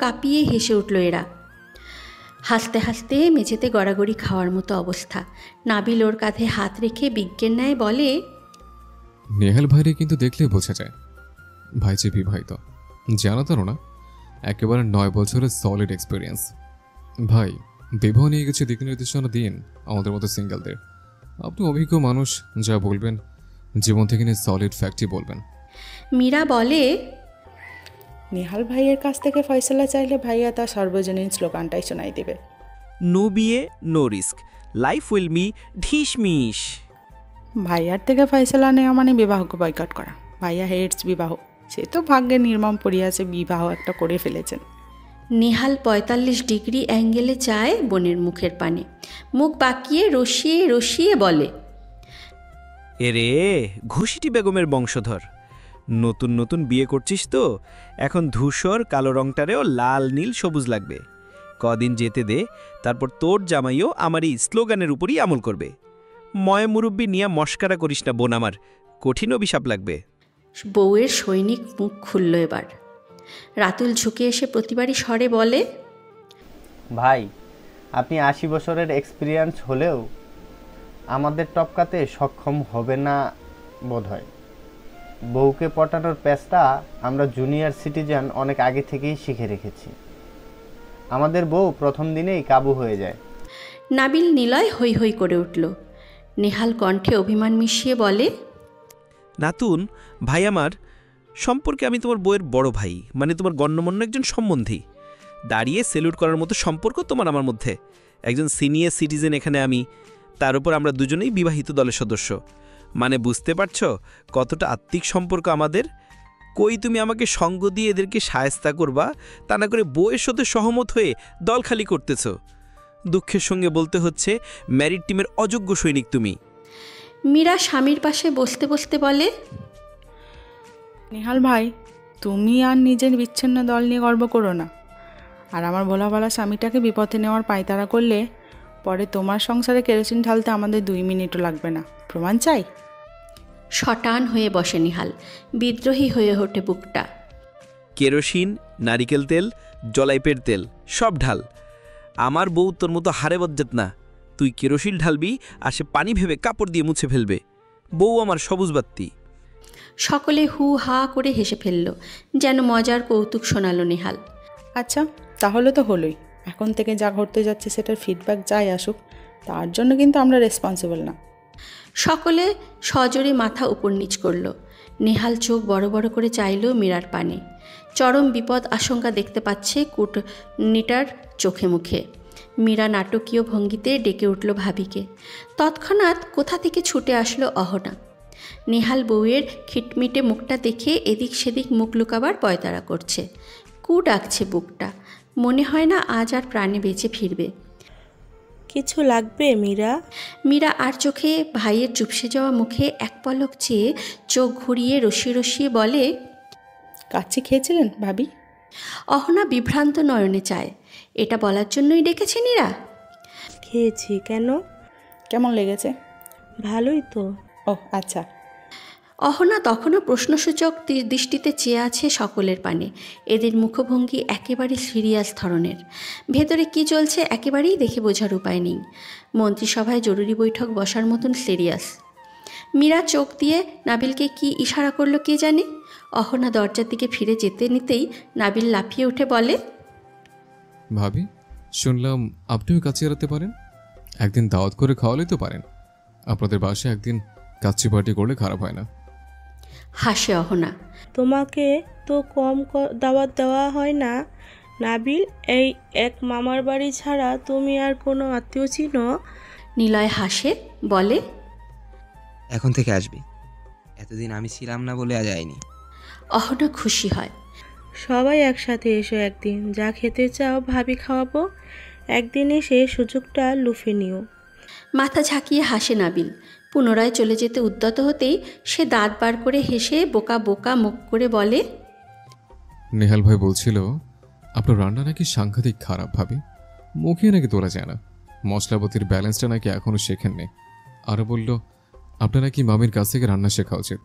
কাঁপিয়ে হেসে উঠল এরা। হাসতে হাসতে মেঝেতে গড়াগড়ি খাওয়ার মতো অবস্থা। নাবিল ওর কাঁধে হাত রেখে বিজ্ঞের ন্যায় বলে, নেহাল ভাইরে কিন্তু দেখলে বোঝা যায় ভাই যে বিবাহিত। জানা তো না, একেবারে 9 বছরের সলিড এক্সপিরিয়েন্স। ভাই, বিবাহ নিয়ে কিছু দিক নির্দেশনা দিন আমাদের মতো সিঙ্গেলদের। আপনি অভিজ্ঞ মানুষ, যা বলবেন জীবন থেকে নিয়ে সলিড ফ্যাক্টই বলবেন। মীরা বলে, নেহাল ভাইয়ের কাছ থেকে ফয়সলা চাইলে ভাইয়া তার সর্বজনীন স্লোগানটাই শোনাই দেবে, নো বিয়ে no risk, life will be dismiss. ভাইয়ার থেকে ফয়সলা নেওয়া মানে বিবাহকে বয়কট করা। ভাইয়া হেটস বিবাহ। সে তো ভাগ্যে নির্মম পড়িয়াছে, বিবাহ একটা করে ফেলেছেন। নেহাল 45 ডিগ্রি অ্যাঙ্গেলে চায় বোনের মুখের পানে, মুখ বাঁকিয়ে রসিয়ে রসিয়ে বলে, এরে ঘুষিটি বেগমের বংশধর, নতুন নতুন বিয়ে করছিস তো, এখন ধূসর কালো রংটারেও লাল নীল সবুজ লাগবে। কদিন যেতে দে, তারপর তোর জামাইও আমার এই স্লোগানের উপরই আমল করবে। ময় মুরব্বি নিয়ে মস্কারা করিস না বোন আমার, কঠিন অভিশাপ লাগবে। বউয়ের সৈনিক মুখ খুলল এবার। রাতুল ঝুঁকে এসে প্রতিবারই স্বরে বলে, ভাই, আপনি 80 বছরের এক্সপিরিয়েন্স হলেও আমাদের টপকাতে সক্ষম হবে না বোধহয়। বউকে পটানোর পেশটা আমরা জুনিয়র সিটিজেন অনেক আগে থেকেই শিখে রেখেছি। আমাদের বউ প্রথম দিনেই কাবু হয়ে যায়। নাবিল নিলয় হৈ হৈ করে উঠল। নেহাল কণ্ঠে অভিমান মিশিয়ে বলে, নাতুন ভাই আমার সম্পর্কে আমি তোমার বউয়ের বড় ভাই, মানে তোমার গণ্যমান্য একজন সম্বন্ধী। দাঁড়িয়ে সেলুট করার মতো সম্পর্ক তোমার আমার মধ্যে। একজন সিনিয়র সিটিজেন এখানে আমি, তার উপর আমরা দুজনেই বিবাহিত দলের সদস্য। মানে বুঝতে পারছো কতটা আত্মিক সম্পর্ক আমাদের। কই তুমি আমাকে সঙ্গ দিয়ে এদেরকে শায়েস্তা করবা, তা না করে বউয়ের সাথে সহমত হয়ে দল খালি করতেছ। দুঃখের সঙ্গে বলতে হচ্ছে ম্যারিড টিমের অযোগ্য সৈনিক তুমি। মীরা স্বামীর পাশে বসতে বসতে বলে, নেহাল ভাই, তুমি আর নিজের বিচ্ছিন্ন দল নিয়ে গর্ব করো না। আর আমার ভোলা ভালা স্বামীটাকে বিপথে নেওয়ার পায়তারা করলে পরে তোমার সংসারে কেরোসিন ঢালতে আমাদের 2 মিনিটও লাগবে না। প্রমাণ চাই? শটান হয়ে বসে নিহাল, বিদ্রোহী হয়ে ওঠে বুকটা। কেরোসিন, নারিকেল তেল, জলাইপের তেল সব ঢাল। আমার বউ তোর মতো হারে বজ্জাত না। তুই কেরোসিন ঢালবি আর সে পানি ভেবে কাপড় দিয়ে মুছে ফেলবে। বউ আমার সবুজ বাত্তি। সকলে হু হা করে হেসে ফেলল, যেন মজার কৌতুক শোনালো নেহাল। আচ্ছা, তাহলে তো হলোই। এখন থেকে যা ঘটতে যাচ্ছে সেটার ফিডব্যাক যাই আসুক, তার জন্য কিন্তু আমরা রেসপন্সিবল না। সকলে সজোরে মাথা উপর নিচ করল। নেহাল চোখ বড় বড় করে চাইল মীরার পানে। চরম বিপদ আশঙ্কা দেখতে পাচ্ছে কুটনিটার চোখে মুখে। মীরা নাটকীয় ভঙ্গিতে ডেকে উঠল ভাবিকে। তৎক্ষণাৎ কোথা থেকে ছুটে আসলো অহনা। নেহাল বউয়ের খিটমিটে মুখটা দেখে এদিক সেদিক মুখ লুকাবার পয়তারা করছে। কু ডাকছে বুকটা। মনে হয় না আজ আর প্রাণে বেঁচে ফিরবে। কিছু লাগবে মীরা? মীরা আর চোখে ভাইয়ের চুপসে যাওয়া মুখে এক পলক চেয়ে চোখ ঘুরিয়ে রসিয়ে রসিয়ে বলে, কাচ্চি খেয়েছিলেন ভাবি? অহনা বিভ্রান্ত নয়নে চায়, এটা বলার জন্যই ডেকেছে নীরা? খেয়েছি। কেন? কেমন লেগেছে? ভালোই তো। ও আচ্ছা। অহনা তখনও প্রশ্নসূচক দৃষ্টিতে চেয়ে আছে সকলের পানে। এদের মুখভঙ্গি একেবারে সিরিয়াস ধরনের। ভেতরে কি চলছে একেবারেই দেখে বোঝার উপায় নেই। মন্ত্রিসভায় জরুরি বৈঠক বসার মতন সিরিয়াস। মীরা চোখ দিয়ে নাবিলকে কি ইশারা করলো কে জানে। অহনা দরজার দিকে ফিরে যেতে নিতেই নাবিল লাফিয়ে উঠে বলে, ভাবি, শুনলাম আপনিও কাচ্চি এড়াতে পারেন। একদিন দাওয়াত করে খাওয়ালেই তো পারেন। আপনাদের বাসায় একদিন কাচ্চি পার্টি করলে খারাপ হয় না। হাসে অহনা। তোমাকে তো কম দাওয়াত দেওয়া হয় না নাবিল। এই এক মামার বাড়ি ছাড়া তুমি আর কোনো আত্মীয় চিনো? নিলয় হাসে, বলে, এখন থেকে আসবি। এতদিন আমি ছিলাম না বলে আজ যায়নি। অহনা খুশি হয়। সবাই একসাথে এসো একদিন। যা খেতে চাও ভাবি খাওয়াবো। একদিন এসে সুযোগটা লুফে নিও। মাথা ঝাঁকিয়ে হাসে নাবিল। পুনরায় চলে যেতে উদ্যত হতেই সে দাঁত বার করে হেসে বোকা বোকা মুখ করে বলে, নেহাল ভাই বলছিল আপনার রান্না নাকি সাংঘাতিক খারাপ ভাবি, মুখে নাকি তোলা যায় না, মশলাপতির ব্যালেন্সটা নাকি এখনও শেখেননি। আরও বলল আপনার নাকি মামির কাছ থেকে রান্না শেখা উচিত,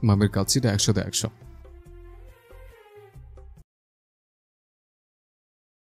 মামির কাছে 100-100।